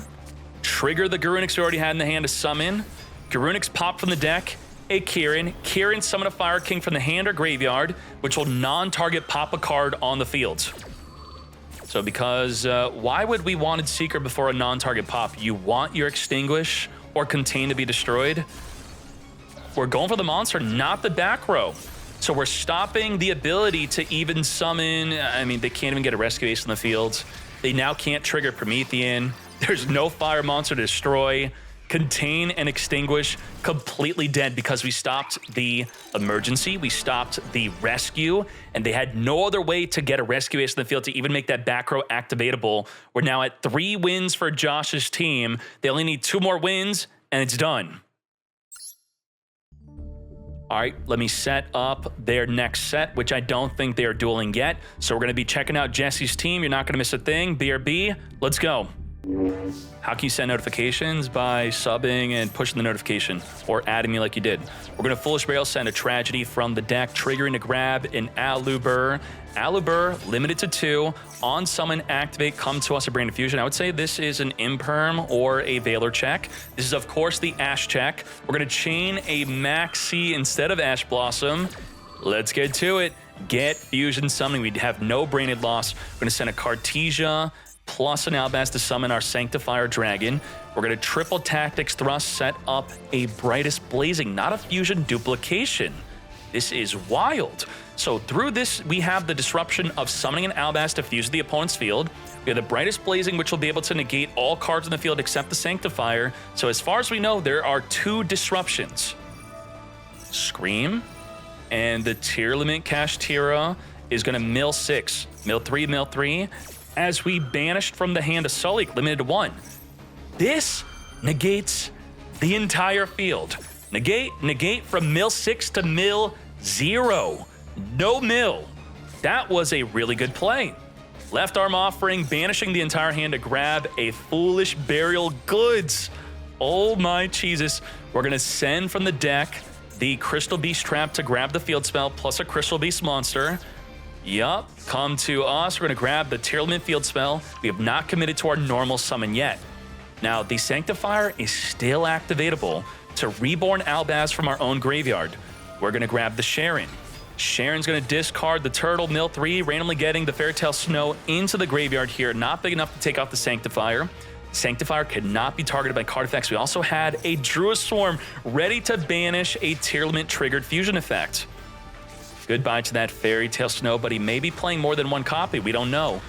trigger the Garunix we already had in the hand to summon, Garunix pop from the deck, a Kirin summon a Fire King from the hand or graveyard, which will non-target pop a card on the field. So because why would we wanted Seeker before a non-target pop? You want your Extinguish or Contain to be destroyed? We're going for the monster, not the back row. So we're stopping the ability to even summon. I mean, they can't even get a Rescue Ace in the field. They now can't trigger Promethean. There's no fire monster to destroy. Contain and Extinguish completely dead because we stopped the emergency, we stopped the rescue, and they had no other way to get a Rescue Ace in the field to even make that back row activatable. We're now at 3 wins for Josh's team. They only need 2 more wins, and it's done. All right, let me set up their next set, which I don't think they are dueling yet. So we're going to be checking out Jesse's team. You're not going to miss a thing. BRB, let's go. How can you send notifications? By subbing and pushing the notification, or adding me like you did. We're going to Foolish Burial, send a Tragedy from the deck, triggering to grab an Alubur. Alubur, limited to 2. On summon, activate, come to us a Brain Infusion. I would say this is an Imperm or a Valor check. This is, of course, the Ash check. We're going to chain a Maxi instead of Ash Blossom. Let's get to it. Get Fusion Summoning. We have no Brained loss. We're going to send a Cartesia plus an Albaz to summon our Sanctifier Dragon. We're going to triple Tactics Thrust, set up a Brightest Blazing, not a Fusion Duplication. This is wild. So through this, we have the disruption of summoning an Albaz to fuse the opponent's field. We have the Brightest Blazing, which will be able to negate all cards in the field except the Sanctifier. So as far as we know, there are 2 disruptions. Scream, and the Tier Limit Kashtira is going to mill 6. Mill 3, mill 3. As we banished from the hand of Sully, limited to 1. This negates the entire field. Negate from mill 6 to mill 0. No mill. That was a really good play. Left arm offering, banishing the entire hand to grab a Foolish Burial Goods. Oh my Jesus. We're going to send from the deck the Crystal Beast Trap to grab the field spell plus a Crystal Beast monster. Yup, come to us. We're going to grab the Tier Limit field spell. We have not committed to our normal summon yet. Now, the Sanctifier is still activatable to reborn Albaz from our own graveyard. We're going to grab the Sharon. Sharon's going to discard the Turtle, mill 3, randomly getting the Fairytale Snow into the graveyard here. Not big enough to take off the Sanctifier. Sanctifier cannot be targeted by card effects. We also had a Druid Swarm ready to banish a Tier Limit triggered fusion effect. Goodbye to that Fairytale Snow, but he may be playing more than one copy. We don't know.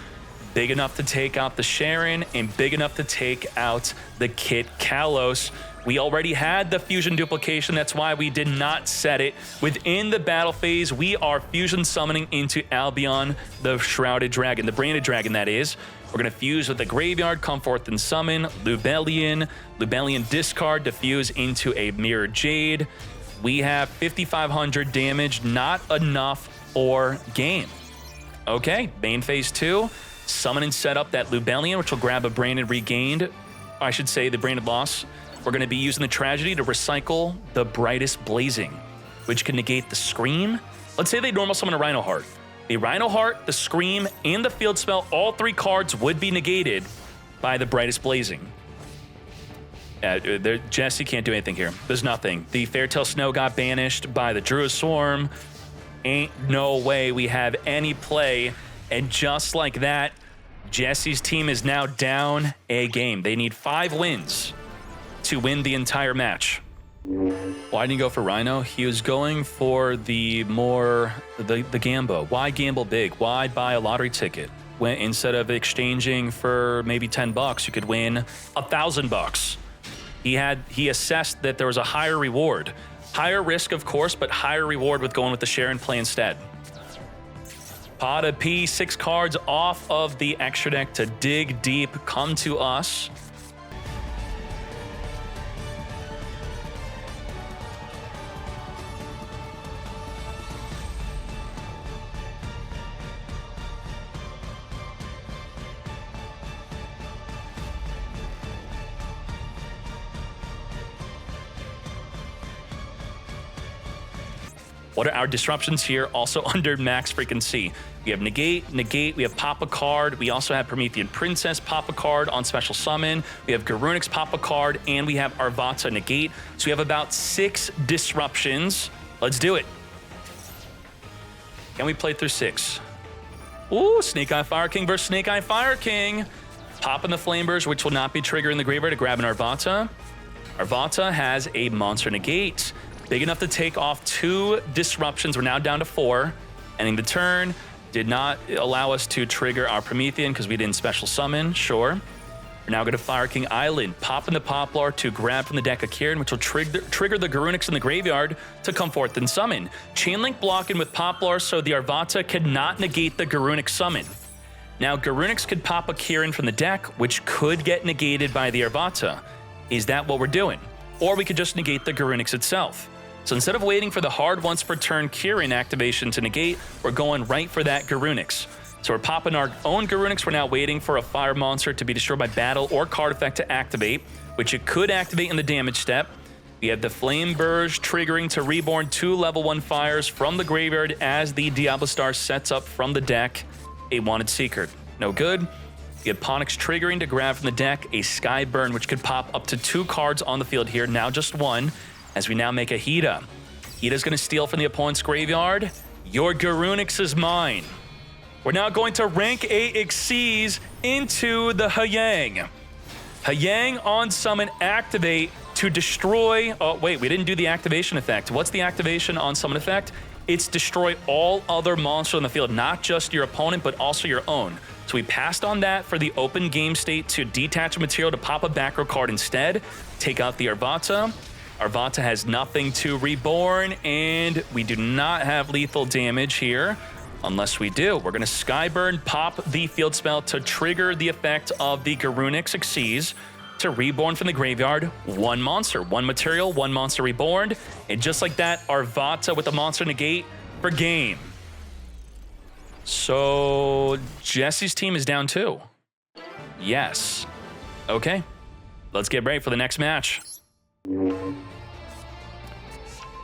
Big enough to take out the Sharon and big enough to take out the Kit Kalos. We already had the fusion duplication. That's why we did not set it. Within the battle phase, we are fusion summoning into Albion, the Shrouded Dragon, the Branded Dragon, that is. We're going to fuse with the graveyard, come forth and summon Lubellion. Lubellion discard to fuse into a Mirror Jade. We have 5,500 damage, not enough for game. Okay, main phase 2. Summon and set up that Lubellion, which will grab a Branded Regained. I should say the Branded Loss. We're going to be using the Tragedy to recycle the Brightest Blazing, which can negate the Scream. Let's say they normal summon a Rhino Heart. The Rhino Heart, the Scream, and the field spell, all 3 cards would be negated by the Brightest Blazing. Jesse can't do anything here. There's nothing. The Fairytale Snow got banished by the Druid Swarm. Ain't no way we have any play. And just like that, Jesse's team is now down a game. They need 5 wins to win the entire match. Why didn't he go for Rhino? He was going for the Gambo. Why gamble big? Why buy a lottery ticket? When instead of exchanging for maybe $10, you could win $1,000. He assessed that there was a higher reward. Higher risk, of course, but higher reward with going with the Sharon play instead. Pot of P, 6 cards off of the extra deck to dig deep. Come to us. What are our disruptions here? Also under max frequency. We have negate, we have pop a card. We also have Promethean Princess pop a card on special summon. We have Garunix pop a card, and we have Arvata negate. So we have about 6 disruptions. Let's do it. Can we play through 6? Ooh, Snake Eye Fire King versus Snake Eye Fire King. Popping the Flame Burst, which will not be triggering the graveyard to grab an Arvata. Arvata has a monster negate. Big enough to take off 2 disruptions. We're now down to 4. Ending the turn. Did not allow us to trigger our Promethean because we didn't special summon. Sure. We're now going to Fire King Island. Pop in the Poplar to grab from the deck a Kieran, which will trigger the Garunix in the graveyard to come forth and summon. Chainlink blocking with Poplar so the Arvata cannot negate the Garunix summon. Now, Garunix could pop a Kieran from the deck, which could get negated by the Arvata. Is that what we're doing? Or we could just negate the Garunix itself. So instead of waiting for the hard once per turn Kieran activation to negate, we're going right for that Garunix. So we're popping our own Garunix. We're now waiting for a fire monster to be destroyed by battle or card effect to activate, which it could activate in the damage step. We have the Flame Burge triggering to reborn 2 level 1 fires from the graveyard as the Diablo Star sets up from the deck a Wanted Seeker. No good. We have Ponix triggering to grab from the deck a Sky Burn, which could pop up to 2 cards on the field here, now just 1, as we now make a Hida. Hida's going to steal from the opponent's graveyard. Your Garunix is mine. We're now going to rank A Xyz into the Hayang. Hayang on summon activate to destroy... Oh, wait, we didn't do the activation effect. What's the activation on summon effect? It's destroy all other monsters on the field, not just your opponent, but also your own. So we passed on that for the open game state to detach a material to pop a back row card instead. Take out the Arvata. Arvata has nothing to reborn, and we do not have lethal damage here. Unless we do. We're going to Skyburn, pop the field spell to trigger the effect of the Garunix Xyz to reborn from the graveyard. 1 monster, 1 material, 1 monster reborn. And just like that, Arvata with the monster negate for game. So Jesse's team is down 2. Yes. Okay. Let's get ready for the next match.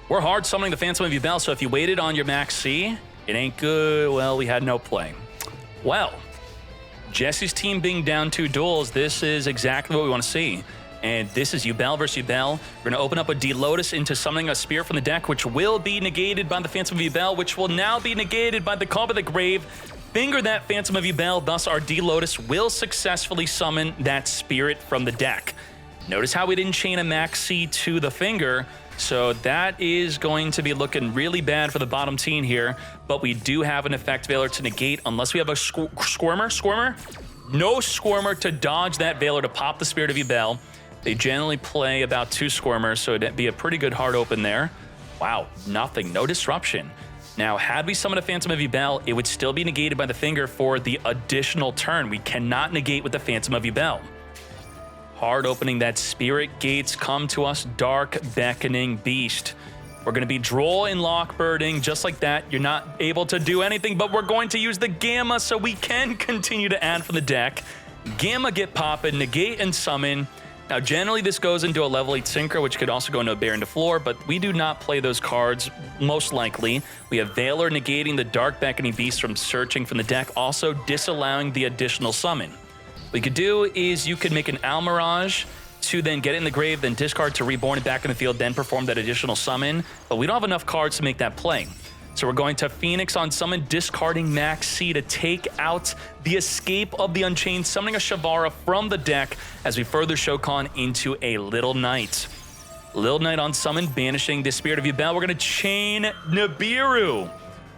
We're hard summoning the Phantom of Yubel, so if you waited on your Max C, it ain't good. Well, we had no play. Well, Jesse's team being down 2 duels, this is exactly what we want to see. And this is Yubel versus Yubel. We're going to open up a D-Lotus into summoning a Spirit from the deck, which will be negated by the Phantom of Yubel, which will now be negated by the Call by the Grave. Finger that Phantom of Yubel, thus our D-Lotus will successfully summon that Spirit from the deck. Notice how we didn't chain a Max C to the finger. So that is going to be looking really bad for the bottom team here, but we do have an effect Veiler to negate unless we have a Squirmer? No Squirmer to dodge that Veiler to pop the Spirit of Yubel. They generally play about 2 Squirmers, so it'd be a pretty good hard open there. Wow, nothing, no disruption. Now, had we summoned a Phantom of Yubel, it would still be negated by the finger for the additional turn. We cannot negate with the Phantom of Yubel. Hard opening that Spirit Gates come to us, Dark Beckoning Beast. We're going to be Droll and Lockbirding, just like that. You're not able to do anything, but we're going to use the Gamma so we can continue to add from the deck. Gamma get poppin', negate and summon. Now, generally this goes into a level 8 Synchro, which could also go into a Baron to Floor, but we do not play those cards, most likely. We have Veiler negating the Dark Beckoning Beast from searching from the deck, also disallowing the additional summon. What you could do is you could make an Almirage to then get it in the grave, then discard to reborn it back in the field, then perform that additional summon. But we don't have enough cards to make that play. So we're going to Phoenix on summon, discarding Max C to take out the Escape of the Unchained, summoning a Shavara from the deck as we further Shokan into a Little Knight. Little Knight on summon, banishing the Spirit of Yubel. We're going to chain Nibiru.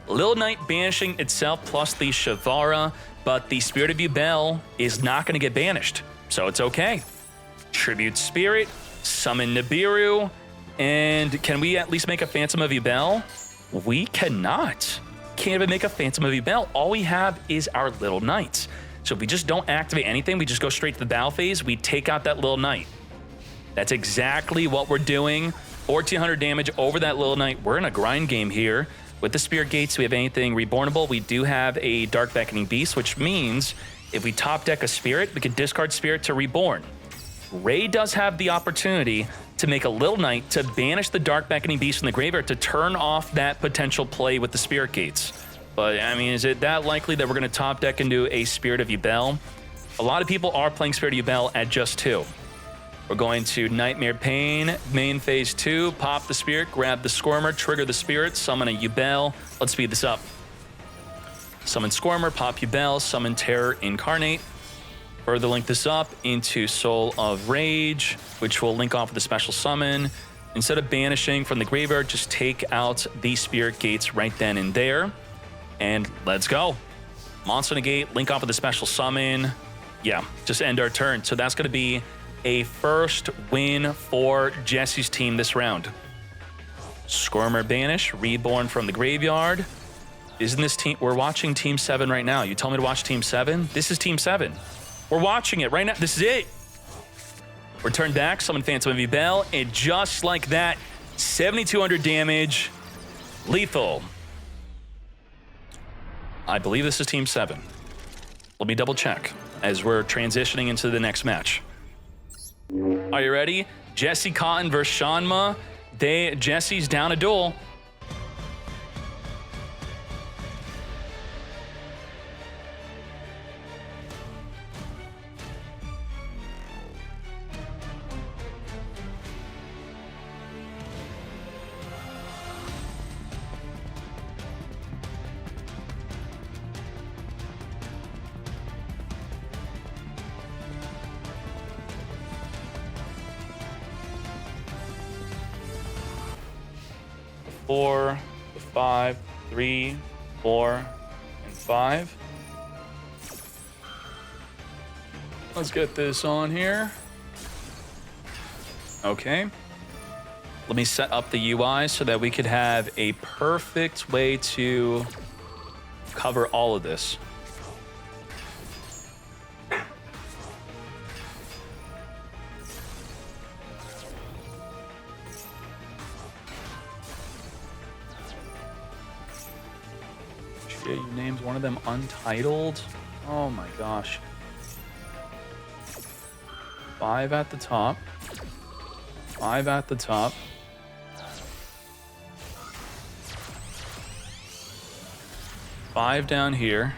Little Knight banishing itself plus the Shavara, but the Spirit of Yubel is not going to get banished, so it's okay. Tribute Spirit, summon Nibiru, and can we at least make a Phantom of Yubel? We cannot. Can't even make a Phantom of Yubel. All we have is our Little Knight. So if we just don't activate anything, we just go straight to the battle phase, we take out that Little Knight. That's exactly what we're doing. 1,400 damage over that Little Knight. We're in a grind game here. With the Spirit Gates, we have anything rebornable. We do have a Dark Beckoning Beast, which means if we top deck a Spirit, we can discard Spirit to reborn. Ray does have the opportunity to make a Little Knight to banish the Dark Beckoning Beast from the graveyard to turn off that potential play with the Spirit Gates. But, I mean, is it that likely that we're going to top deck into a Spirit of Yubel? A lot of people are playing Spirit of Yubel at just 2. We're going to Nightmare Pain, main phase 2, pop the Spirit, grab the Squirmer, trigger the Spirit, summon a Yubel. Let's speed this up. Summon Squirmer, pop Yubel, summon Terror Incarnate. Further link this up into Soul of Rage, which will link off with a special summon. Instead of banishing from the graveyard, just take out the Spirit Gates right then and there. And let's go. Monster Negate, link off with a special summon. Yeah, just end our turn. So that's going to be a first win for Jesse's team this round. Squirmer banish, reborn from the graveyard. Isn't this team? We're watching Team 7 right now. You told me to watch Team 7? This is Team 7. We're watching it right now. This is it. Return back, summon Phantom of Yubel, and just like that, 7,200 damage, lethal. I believe this is Team 7. Let me double check as we're transitioning into the next match. Are you ready? Jesse Cotton versus Shanma. Jesse's down a duel. Four, 5, 3, 4, and 5. Let's get this on here. Okay. Let me set up the UI so that we could have a perfect way to cover all of this. Shit, you named one of them Untitled. Oh my gosh. 5 at the top. 5 at the top. Five down here.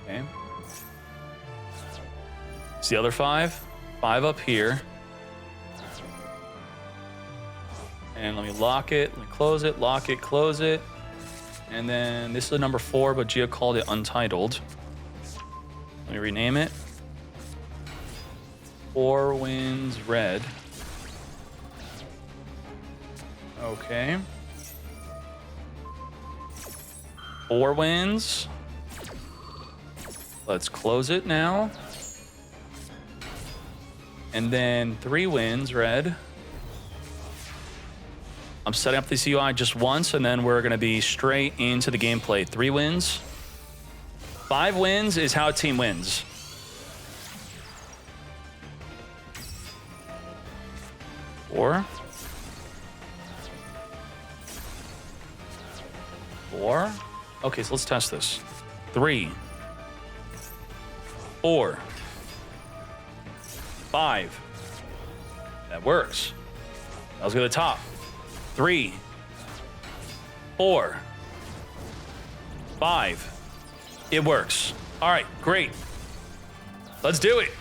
Okay. It's the other 5. 5 up here. And let me lock it, let me close it, lock it, close it. And then this is the number 4, but Gia called it Untitled. Let me rename it. 4 Winds Red. Okay. 4 Winds. Let's close it now. And then 3 Winds Red. I'm setting up this UI just once, and then we're going to be straight into the gameplay. 3 wins. 5 wins is how a team wins. Four. 4. Okay, so let's test this. 3. 4. 5. That works. Now let's go to the top. 3, 4, 5. It works. All right, great. Let's do it.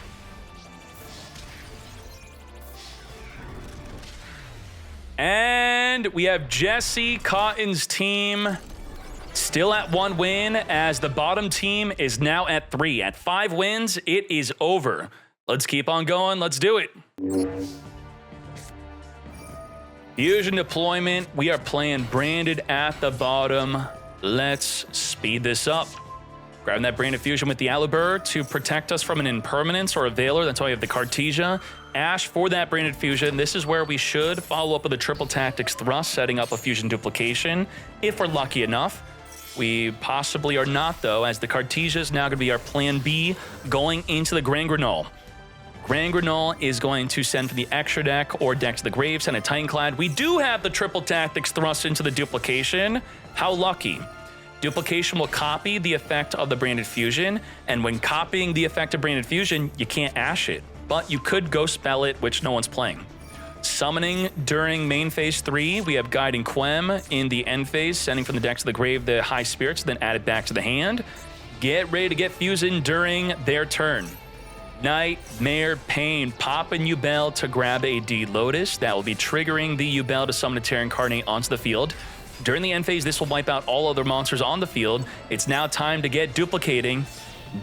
And we have Jesse Cotton's team still at 1 win, as the bottom team is now at 3. At 5 wins, it is over. Let's keep on going. Let's do it. Fusion deployment, we are playing branded at the bottom. Let's speed this up. Grabbing that branded fusion with the Alubur to protect us from an impermanence or a Veiler. That's why we have the Cartesia. Ash for that branded fusion. This is where we should follow up with a triple tactics thrust, setting up a fusion duplication, if we're lucky enough. We possibly are not, though, as the Cartesia is now going to be our plan B going into the Grand Granule. Grand Granule is going to send for the extra deck or deck to the grave, send a Titanclad. We do have the triple tactics thrust into the duplication. How lucky. Duplication will copy the effect of the branded fusion, and when copying the effect of branded fusion, you can't ash it, but you could go spell it, which no one's playing. Summoning during main phase 3, we have Guiding Quem in the end phase, sending from the deck to the grave the high spirits, then add it back to the hand. Get ready to get fusion during their turn. Nightmare Pain, popping Yubel to grab a D-Lotus. That will be triggering the Yubel to summon a Terra Incarnate onto the field. During the end phase, this will wipe out all other monsters on the field. It's now time to get duplicating.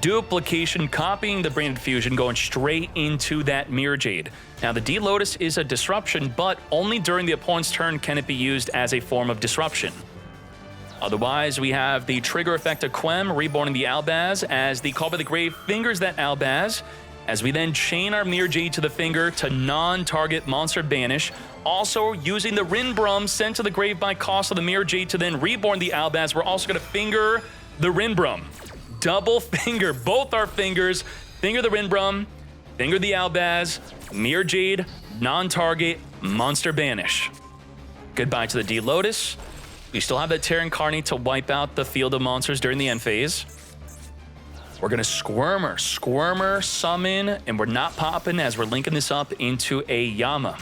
Duplication, copying the branded fusion, going straight into that Mirror Jade. Now, the D-Lotus is a disruption, but only during the opponent's turn can it be used as a form of disruption. Otherwise, we have the trigger effect of Quem, reborning the Albaz, as the Call by the Grave fingers that Albaz, as we then chain our Mirror Jade to the finger to non-target monster banish. Also, using the Rinbrum sent to the grave by cost of the Mirror Jade to then reborn the Albaz, we're also going to finger the Rinbrum. Double finger, both our fingers, finger the Rinbrum, finger the Albaz, Mirror Jade, non-target, monster banish. Goodbye to the D-Lotus. We still have that Terran Incarnate to wipe out the field of monsters during the end phase. We're going to Squirmer summon, and we're not popping as we're linking this up into a Yama.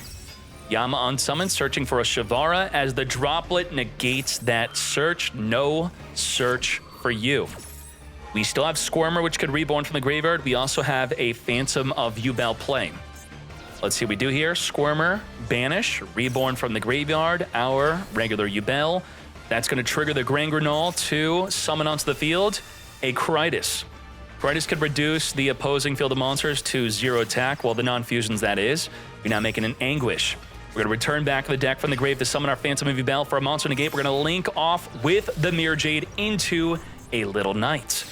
Yama on summon, searching for a Shavara as the droplet negates that search. No search for you. We still have Squirmer, which could reborn from the graveyard. We also have a Phantom of Yubel play. Let's see what we do here. Squirmer, banish, reborn from the graveyard, our regular Yubel. That's going to trigger the Grangranol to summon onto the field a Caritas. Caritas could reduce the opposing field of monsters to 0 attack, well, the non-fusions, that is. We're now making an Anguish. We're going to return back to the deck from the grave to summon our Phantom of Yubel for a monster negate. We're going to link off with the Mirror Jade into a Little Knight.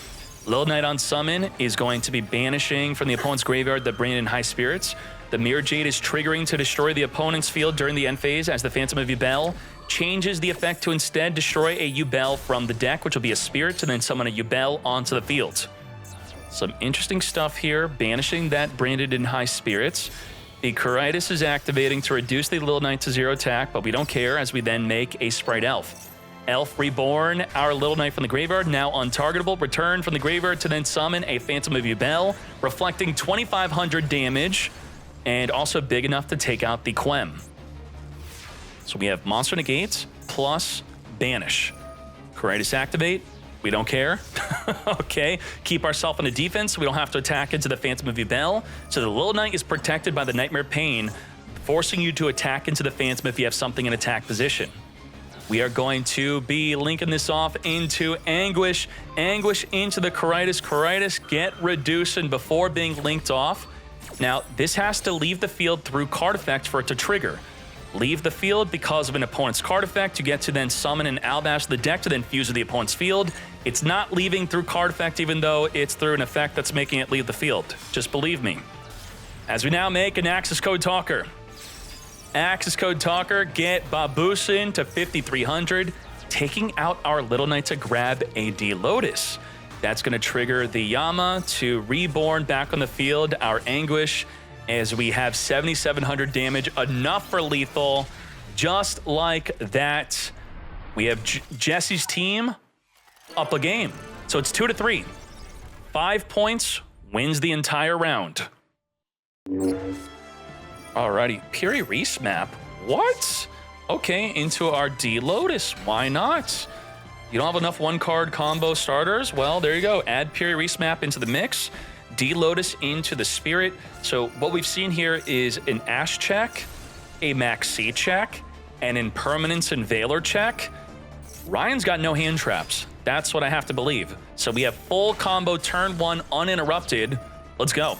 Little Knight on summon is going to be banishing from the opponent's graveyard the Brain and High Spirits. The Mirror Jade is triggering to destroy the opponent's field during the end phase as the Phantom of Yubel changes the effect to instead destroy a Yubel from the deck, which will be a spirit, to then summon a Yubel onto the field. Some interesting stuff here, banishing that Branded in High Spirits. The Caritas is activating to reduce the Little Knight to 0 attack, but we don't care as we then make a Sprite Elf. Elf reborn, our Little Knight from the graveyard, now untargetable. Return from the graveyard to then summon a Phantom of Yubel, reflecting 2,500 damage, and also big enough to take out the Quem. So we have Monster Negates plus Banish. Caritas activate. We don't care. Okay. Keep ourselves on the defense. We don't have to attack into the Phantom of Yubel. So the Little Knight is protected by the Nightmare Pain, forcing you to attack into the Phantom if you have something in attack position. We are going to be linking this off into Anguish. Anguish into the Caritas. Caritas get reducing before being linked off. Now, this has to leave the field through card effect for it to trigger. Leave the field because of an opponent's card effect. You get to then summon an Alabaster to the deck to then fuse with the opponent's field. It's not leaving through card effect, even though it's through an effect that's making it leave the field. Just believe me. As we now make an Access Code Talker. Access Code Talker, get Babusin to 5,300, taking out our Little Knight to grab a D-Lotus. That's going to trigger the Yama to reborn back on the field, our Anguish, as we have 7,700 damage, enough for lethal. Just like that, we have Jesse's team up a game. So it's 2-3. 5 points, wins the entire round. Alrighty, Piri Reese map. What? Okay, into our D-Lotus. Why not? You don't have enough one-card combo starters? Well, there you go. Add Piri Reese map into the mix. D-Lotus into the Spirit. So what we've seen here is an Ash check, a Maxi check, and Impermanence and Valor check. Ryan's got no hand traps. That's what I have to believe. So we have full combo turn 1 uninterrupted. Let's go.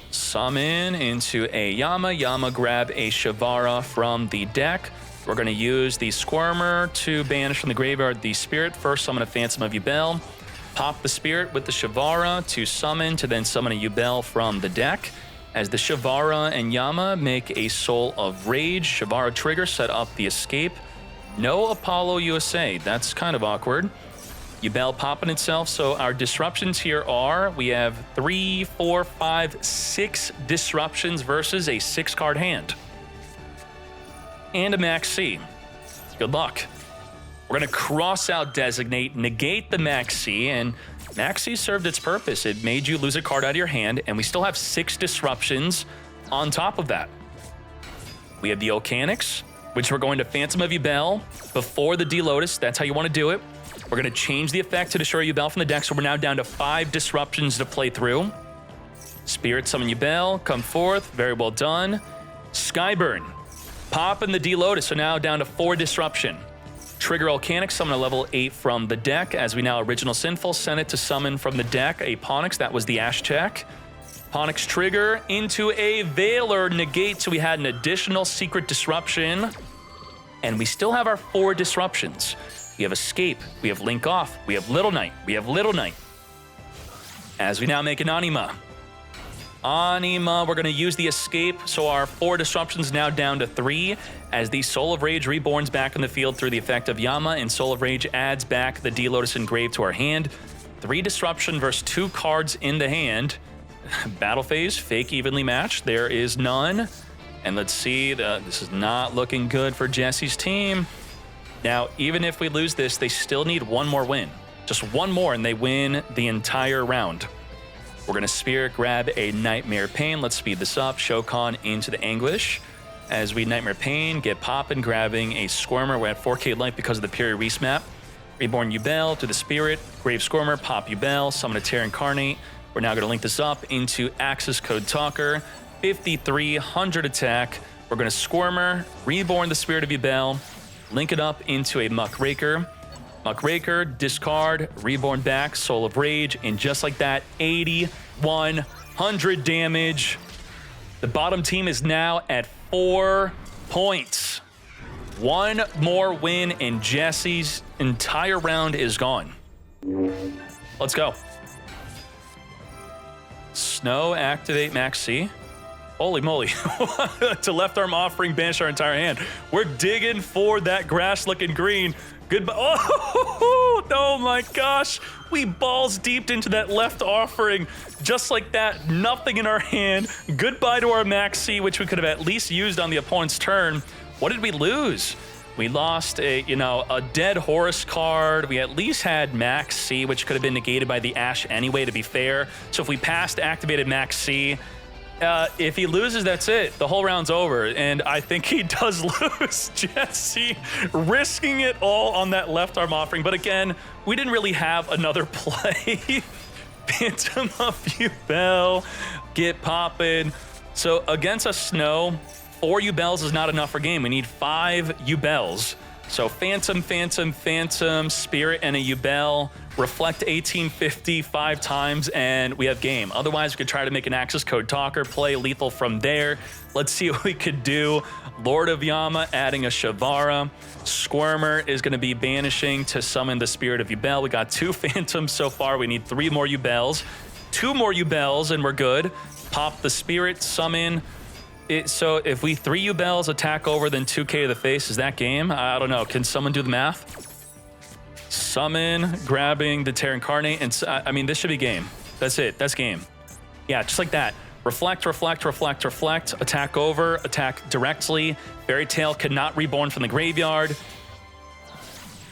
Summon into a Yama. Yama grab a Shavara from the deck. We're going to use the Squirmer to banish from the graveyard the Spirit. First summon a Phantom of Yubel. Pop the Spirit with the Shavara to summon, to then summon a Yubel from the deck. As the Shavara and Yama make a Soul of Rage, Shavara trigger, set up the escape. No Apollo USA. That's kind of awkward. Yubel popping itself. So our disruptions here are, we have 3, 4, 5, 6 disruptions versus a 6-card hand. And a Maxi. Good luck. We're going to cross out Designate, negate the Maxi, and Maxi served its purpose. It made you lose a card out of your hand, and we still have 6 disruptions on top of that. We have the Volcanics, which we're going to Phantom of Yubel before the D-Lotus. That's how you want to do it. We're going to change the effect to destroy Yubel from the deck, so we're now down to 5 disruptions to play through. Spirit summon Yubel, come forth, very well done. Skyburn, pop in the D-Lotus, so now down to 4 disruption. Trigger Volcanic, summon a level 8 from the deck. As we now Original Sinful, send it to summon from the deck a Ponix. That was the Ash check. Ponix trigger into a Valor negate, so we had an additional secret disruption. And we still have our 4 disruptions. We have Escape, we have Link Off, we have Little Knight, we have Little Knight. As we now make an Anima. Anima, we're going to use the Escape, so our 4 disruptions now down to 3, as the Soul of Rage reborns back in the field through the effect of Yama, and Soul of Rage adds back the D-Lotus engraved to our hand. 3 disruption versus 2 cards in the hand. Battle phase, fake evenly matched, there is none. And let's see, this is not looking good for Jesse's team. Now, even if we lose this, they still need one more win. Just one more, and they win the entire round. We're going to Spirit Grab a Nightmare Pain. Let's speed this up. Shokan into the Anguish. As we Nightmare Pain, get poppin', grabbing a Squirmer. We're at 4k life because of the Period Resmap. Reborn Yubel to the Spirit. Grave Squirmer, pop Yubel, summon a Terra Incarnate. We're now going to link this up into Access Code Talker. 5,300 attack. We're going to Squirmer, Reborn the Spirit of Yubel, link it up into a Muckraker. Muckraker, discard, Reborn back, Soul of Rage, and just like that, 8,100 damage. The bottom team is now at 4 points. One more win, and Jesse's entire round is gone. Let's go. Snow, activate Max C. Holy moly. To left arm offering, banish our entire hand. We're digging for that grass looking green. Goodbye. Oh my gosh. We balls deeped into that left offering. Just like that, nothing in our hand. Goodbye to our Max C, which we could have at least used on the opponent's turn. What did we lose? We lost a dead Horus card. We at least had Max C, which could have been negated by the Ash anyway, to be fair. So if we passed activated Max C, if he loses, that's it. The whole round's over, and I think he does lose. Jesse risking it all on that left arm offering, but again, we didn't really have another play. Phantom of Yubel, get poppin'. So against a Snow, 4 Yubels is not enough for game. We need 5 Yubels. So Phantom, Phantom, Phantom, Spirit, and a Yubel. Reflect 1850 5 times, and we have game. Otherwise, we could try to make an Access Code Talker, play lethal from there. Let's see what we could do. Lord of Yama adding a Shavara. Squirmer is going to be banishing to summon the Spirit of Yubel. We got 2 Phantoms so far. We need 3 more Yubels. 2 more Yubels, and we're good. Pop the Spirit, summon. So if we 3 Yubels attack over, then 2k to the face, is that game? I don't know. Can someone do the math? Summon, grabbing the Terra Incarnate, and I mean, this should be game. That's it. That's game. Yeah, just like that. Reflect, reflect, reflect, reflect. Attack over, attack directly. Fairy Tail cannot reborn from the graveyard.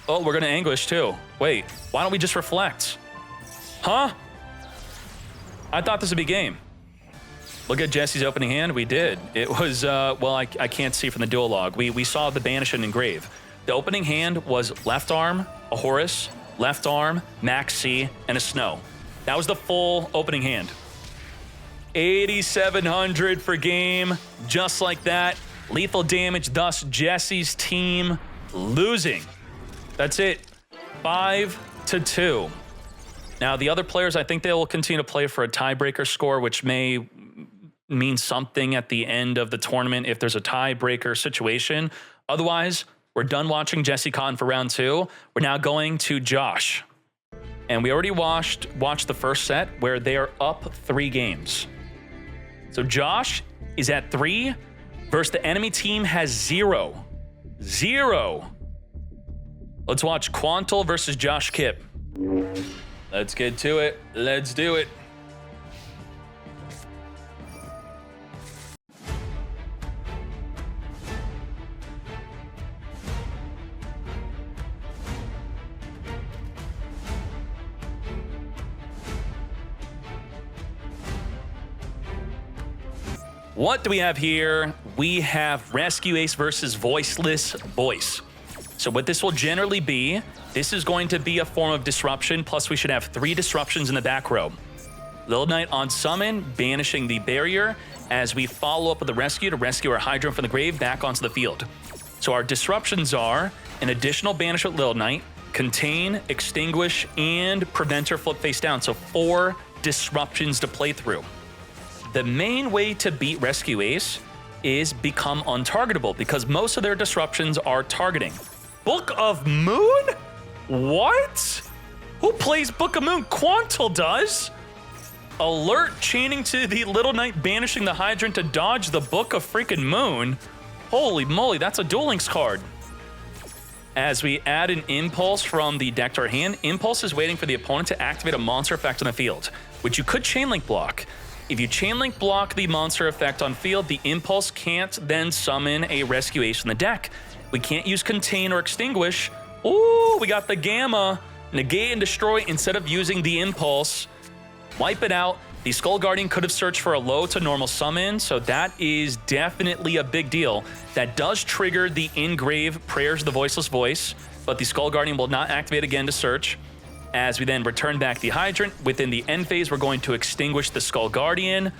Oh, we're going to Anguish too. Wait, why don't we just reflect? Huh? I thought this would be game. Look at Jesse's opening hand. We did. It was, well, I can't see from the duel log. We saw the Banish and Engrave. The opening hand was left arm, a Horus, left arm, Max C, and a Snow. That was the full opening hand. 8,700 for game, just like that. Lethal damage, thus Jesse's team losing. That's it, 5-2. Now, the other players, I think they will continue to play for a tiebreaker score, which may mean something at the end of the tournament if there's a tiebreaker situation. Otherwise, we're done watching Jesse Cotton for round 2. We're now going to Josh. And we already watched the first set where they are up 3 games. So Josh is at 3 versus the enemy team has 0. 0. Let's watch Quantal versus Josh Kipp. Let's get to it. Let's do it. What do we have here? We have Rescue Ace versus Voiceless Voice. So what this will generally be, this is going to be a form of disruption, plus we should have 3 disruptions in the back row. Little Knight on summon, banishing the barrier, as we follow up with the rescue to rescue our Hydra from the grave back onto the field. So our disruptions are an additional banish with Little Knight, contain, extinguish, and prevent her flip face down. So 4 disruptions to play through. The main way to beat Rescue Ace is become untargetable, because most of their disruptions are targeting. Book of Moon? What? Who plays Book of Moon? Quantal does. Alert chaining to the Little Knight, banishing the Hydrant to dodge the Book of freaking Moon. Holy moly, that's a Duel Links card. As we add an Impulse from the deck to our hand, Impulse is waiting for the opponent to activate a monster effect on the field, which you could chain link block. If you chain link block the monster effect on field, the Impulse can't then summon a Rescue Ace from the deck, We can't use Contain or Extinguish. Ooh, we got the Gamma. Negate and Destroy instead of using the Impulse. Wipe it out. The Skull Guardian could have searched for a low to normal summon, so that is definitely a big deal. That does trigger the Engrave Prayers of the Voiceless Voice, but the Skull Guardian will not activate again to search. As we then return back the Hydrant, within the end phase, we're going to extinguish the Skull Guardian.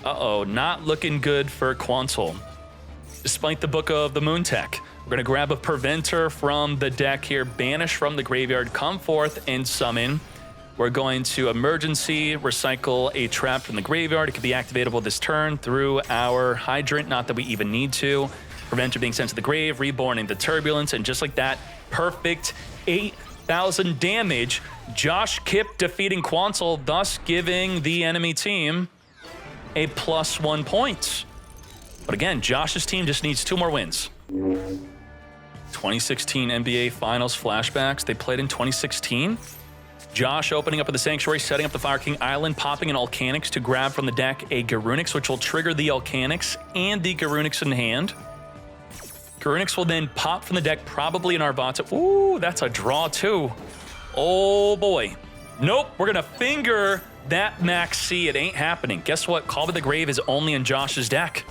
Uh-oh, not looking good for Quantul. Despite the Book of the Moon tech, we're going to grab a Preventer from the deck here, banish from the graveyard, come forth and summon. We're going to emergency recycle a trap from the graveyard. It can be activatable this turn through our Hydrant, not that we even need to. Preventer being sent to the grave, reborn into Turbulence, and just like that, perfect 8,000 damage. Josh Kipp defeating Quantul, thus giving the enemy team a +1 point. But again, Josh's team just needs 2 more wins. 2016 NBA Finals flashbacks. They played in 2016. Josh opening up with the Sanctuary, setting up the Fire King Island, popping an Alcanix to grab from the deck a Garunix, which will trigger the Alcanix and the Garunix in hand. Garunix will then pop from the deck, probably an Arvata. Ooh, that's a draw too. Oh boy. Nope, we're gonna finger that Max C. It ain't happening. Guess what? Call to the Grave is only in Josh's deck.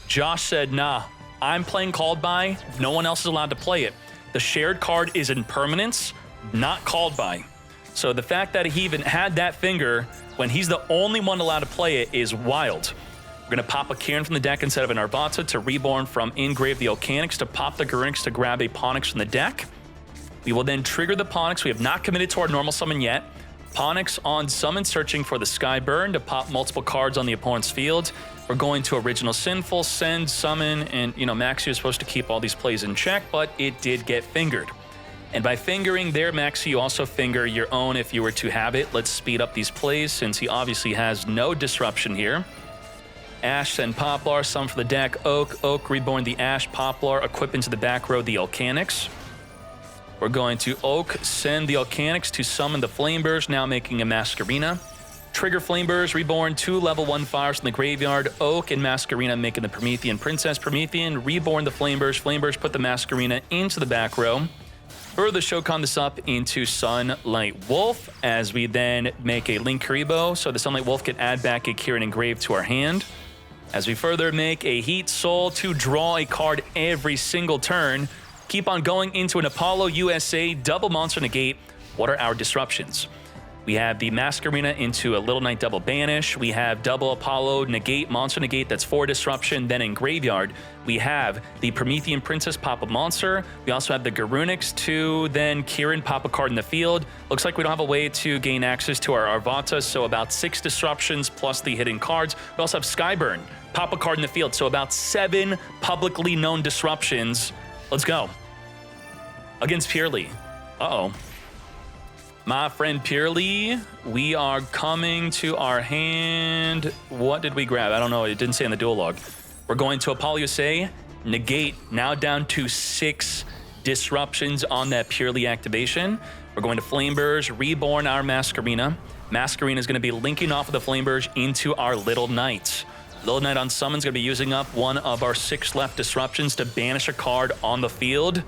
Josh said, nah, I'm playing Called By. No one else is allowed to play it. The shared card is in permanence, not Called By. So the fact that he even had that finger when he's the only one allowed to play it is wild. We're going to pop a Kieran from the deck instead of an Arvata to reborn from Engrave the Alcanix to pop the Garunix to grab a Ponix from the deck. We will then trigger the Ponix. We have not committed to our normal summon yet. Ponix on summon, searching for the Skyburn to pop multiple cards on the opponent's field. We're going to Original Sinful, send, summon, and Maxi is supposed to keep all these plays in check, but it did get fingered. And by fingering there, Maxi, you also finger your own if you were to have it. Let's speed up these plays since he obviously has no disruption here. Ash, send Poplar, summon for the deck, Oak, reborn the Ash, Poplar, equip into the back row the Alcanix. We're going to Oak, send the Alcanix to summon the Flameburst, now making a Masquerena. Trigger Flameburst, reborn 2 level 1 fires from the graveyard. Oak and Masquerena making the Promethean Princess. Promethean, reborn the Flameburst. Flameburst put the Masquerena into the back row. Further Shokan this up into Sunlight Wolf as we then make a Link Kuriboh, so the Sunlight Wolf can add back a Kieran Engrave to our hand. As we further make a Heat Soul to draw a card every single turn. Keep on going into an Apollo USA double monster negate. What are our disruptions? We have the Masquerena into a Little Knight double banish. We have double Apollo negate, monster negate, that's 4 disruption. Then in graveyard, we have the Promethean Princess pop a monster. We also have the Garunix to then Kieran pop a card in the field. Looks like we don't have a way to gain access to our Arvata, so about 6 disruptions plus the hidden cards. We also have Skyburn, pop a card in the field, so about 7 publicly known disruptions. Let's go. Against Purely. Uh-oh. My friend Purely, we are coming to our hand. What did we grab? I don't know. It didn't say in the duel log. We're going to Apollo USA, negate, now down to 6 disruptions on that Purely activation. We're going to Flameburst, reborn our Masquerena. Masquerena is going to be linking off of the Flameburst into our Little Knight. Little Knight on summon is going to be using up one of our 6 left disruptions to banish a card on the field.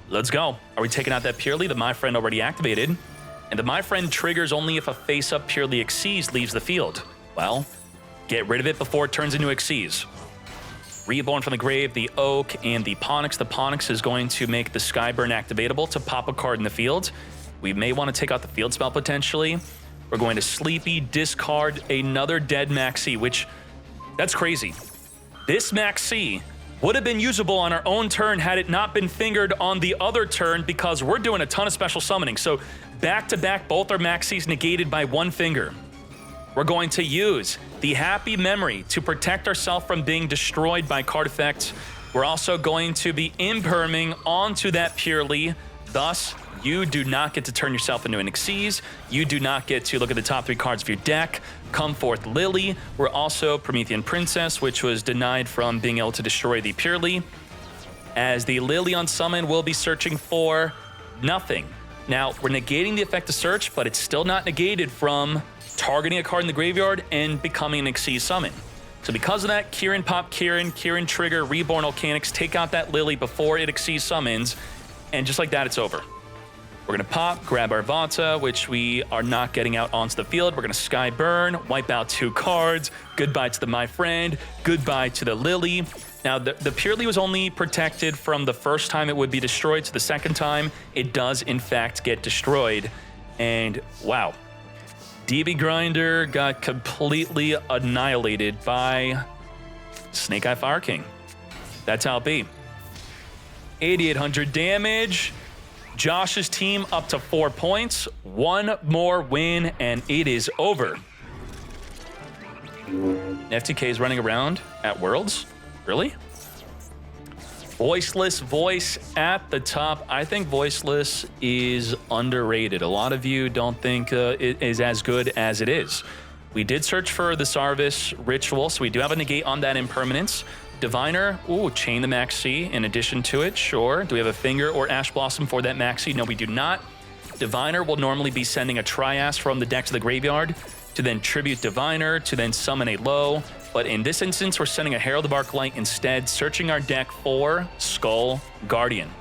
Let's go. Are we taking out that Purely? The My Friend already activated. And the My Friend triggers only if a face-up Purely Xyz leaves the field. Well, get rid of it before it turns into Xyz. Reborn from the grave, the Oak, and the Ponix. The Ponix is going to make the Skyburn activatable to pop a card in the field. We may want to take out the field spell potentially. We're going to Sleepy, discard another dead Maxi, which, that's crazy. This Maxi would have been usable on our own turn had it not been fingered on the other turn because we're doing a ton of special summoning. So back-to-back, both our Maxis negated by 1 finger. We're going to use the Happy Memory to protect ourselves from being destroyed by card effects. We're also going to be imperming onto that Purely. Thus, you do not get to turn yourself into an Xyz. You do not get to look at the top 3 cards of your deck. Come forth Lily. We're also Promethean Princess, which was denied from being able to destroy the Purely. As the Lily on summon will be searching for nothing. Now, we're negating the effect of search, but it's still not negated from targeting a card in the graveyard and becoming an Xyz summon. So because of that, Kieran, pop Kieran, Kieran trigger, Reborn Volcanics, take out that Lily before it exceeds summons, and just like that, it's over. We're gonna pop, grab our Vata, which we are not getting out onto the field. We're gonna Sky Burn, wipe out 2 cards. Goodbye to the My Friend, goodbye to the Lily. Now, the Purely was only protected from the first time it would be destroyed, so the second time, it does in fact get destroyed. And wow, DB Grinder got completely annihilated by Snake Eye Fire King. That's how it be. 8,800 damage. Josh's team up to 4 points. 1 more win, and it is over. FTK is running around at Worlds? Really? Voiceless Voice at the top. I think Voiceless is underrated. A lot of you don't think it is as good as it is. We did search for the Sarvis Ritual, so we do have a negate on that impermanence. Diviner, ooh, chain the Maxi in addition to it, sure. Do we have a Finger or Ash Blossom for that Maxi? No, we do not. Diviner will normally be sending a Trias from the deck to the graveyard to then tribute Diviner, to then summon a low. But in this instance, we're sending a Herald of Arclight instead, searching our deck for Skull Guardian.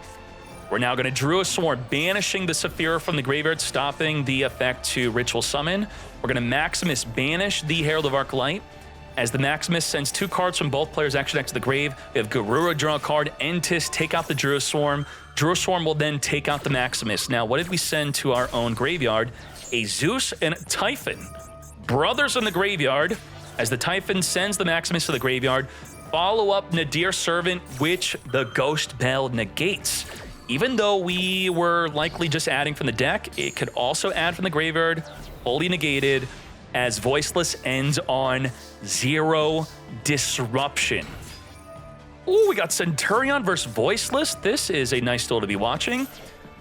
We're now going to Drew a Swarm, banishing the Saphira from the graveyard, stopping the effect to Ritual Summon. We're going to Maximus banish the Herald of Arclight. As the Maximus sends 2 cards from both players' action deck to the grave, we have Garura draw a card, Entis take out the Drew Swarm. Drew Swarm will then take out the Maximus. Now, what did we send to our own graveyard? A Zeus and a Typhon. Brothers in the graveyard. As the Typhon sends the Maximus to the graveyard, follow up Nadir Servant, which the Ghost Bell negates. Even though we were likely just adding from the deck, it could also add from the graveyard, fully negated, as Voiceless ends on 0 disruption. Ooh, we got Centurion versus Voiceless. This is a nice duel to be watching.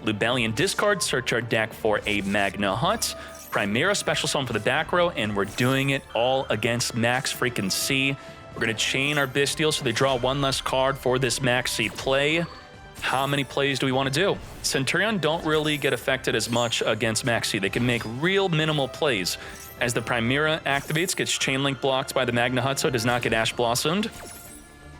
Lubellian discard, search our deck for a Magna Hut. Primera special summon for the back row, and we're doing it all against Max freaking C. We're going to chain our Bestial so they draw 1 less card for this Max C play. How many plays do we want to do? Centurion don't really get affected as much against Max C. They can make real minimal plays. As the Primera activates, gets chain link blocked by the Magna Hut, so it does not get Ash Blossomed.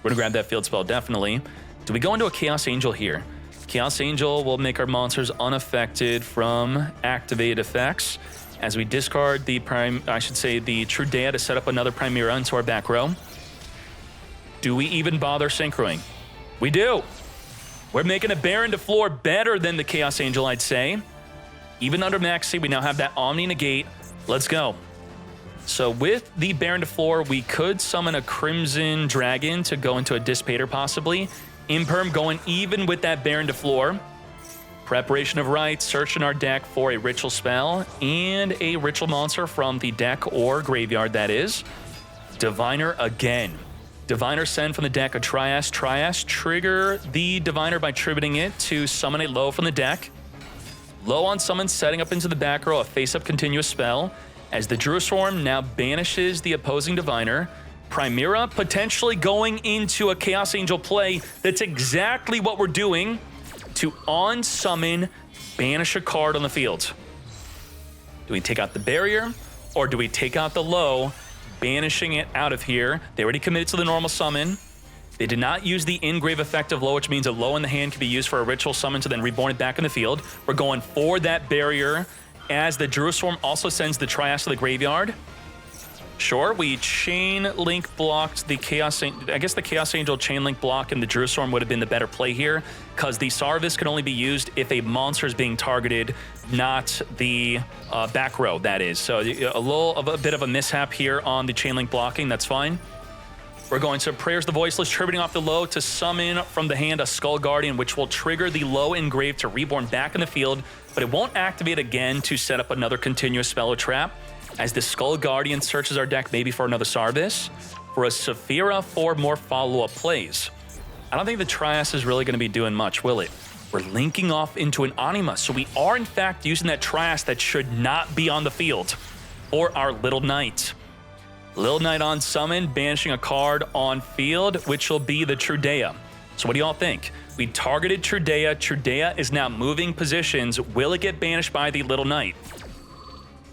We're going to grab that field spell, definitely. Do we go into a Chaos Angel here? Chaos Angel will make our monsters unaffected from activated effects. As we discard the the Trudea to set up another Primera into our back row. Do we even bother synchroing? We do. We're making a Baron to floor better than the Chaos Angel, I'd say. Even under Maxi, we now have that Omni negate. Let's go. So with the Baron to floor, we could summon a Crimson Dragon to go into a Dissipator possibly. Imperm going even with that Baron to floor. Preparation of Rites, searching our deck for a Ritual spell and a Ritual monster from the deck or graveyard, that is. Diviner again. Diviner send from the deck a Trias. Trias trigger the Diviner by tributing it to summon a low from the deck. Low on summon, setting up into the back row a face-up continuous spell. As the Drew Swarm now banishes the opposing Diviner. Primera potentially going into a Chaos Angel play. That's exactly what we're doing. To on-summon, banish a card on the field. Do we take out the barrier, or do we take out the low, banishing it out of here? They already committed to the normal summon. They did not use the in-grave effect of low, which means a low in the hand can be used for a Ritual summon to then reborn it back in the field. We're going for that barrier, as the Drew Swarm also sends the Trias to the graveyard. Sure, we chain link blocked the Chaos Angel. I guess the Chaos Angel chain link block and the Drew Swarm would have been the better play here, because the Sarvis can only be used if a monster is being targeted, not the back row, that is. So a bit of a mishap here on the chain link blocking, that's fine. We're going to Prayers the Voiceless, tributing off the low to summon from the hand a Skull Guardian, which will trigger the low engrave to reborn back in the field, but it won't activate again to set up another continuous spell or trap. As the Skull Guardian searches our deck maybe for another Sarvis, for a Saphira for more follow-up plays. I don't think the Trias is really going to be doing much, will it? We're linking off into an Anima, so we are in fact using that Trias that should not be on the field for our Little Knight. Little Knight on summon, banishing a card on field, which will be the Trudea. So what do y'all think? We targeted Trudea. Trudea is now moving positions. Will it get banished by the Little Knight?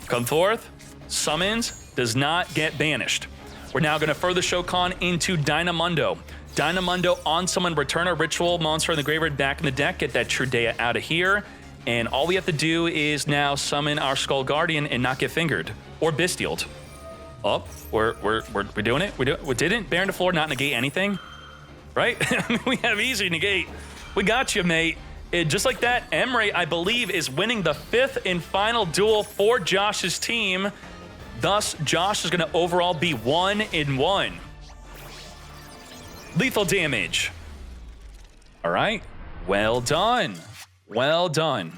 Come forth. Summons, does not get banished. We're now going to further Shokan into Dynamundo. Dynamundo on someone, return a ritual monster in the graveyard back in the deck, get that Trudea out of here. And all we have to do is now summon our Skull Guardian and not get fingered. Or Bestialed. Oh, we're doing it. We didn't Baron to Floor not negate anything? Right? We have easy negate. We got you, mate. Just like that, Emre, I believe, is winning the 5th and final duel for Josh's team. Thus, Josh is going to overall be 1-1. Lethal damage. All right. Well done. Well done.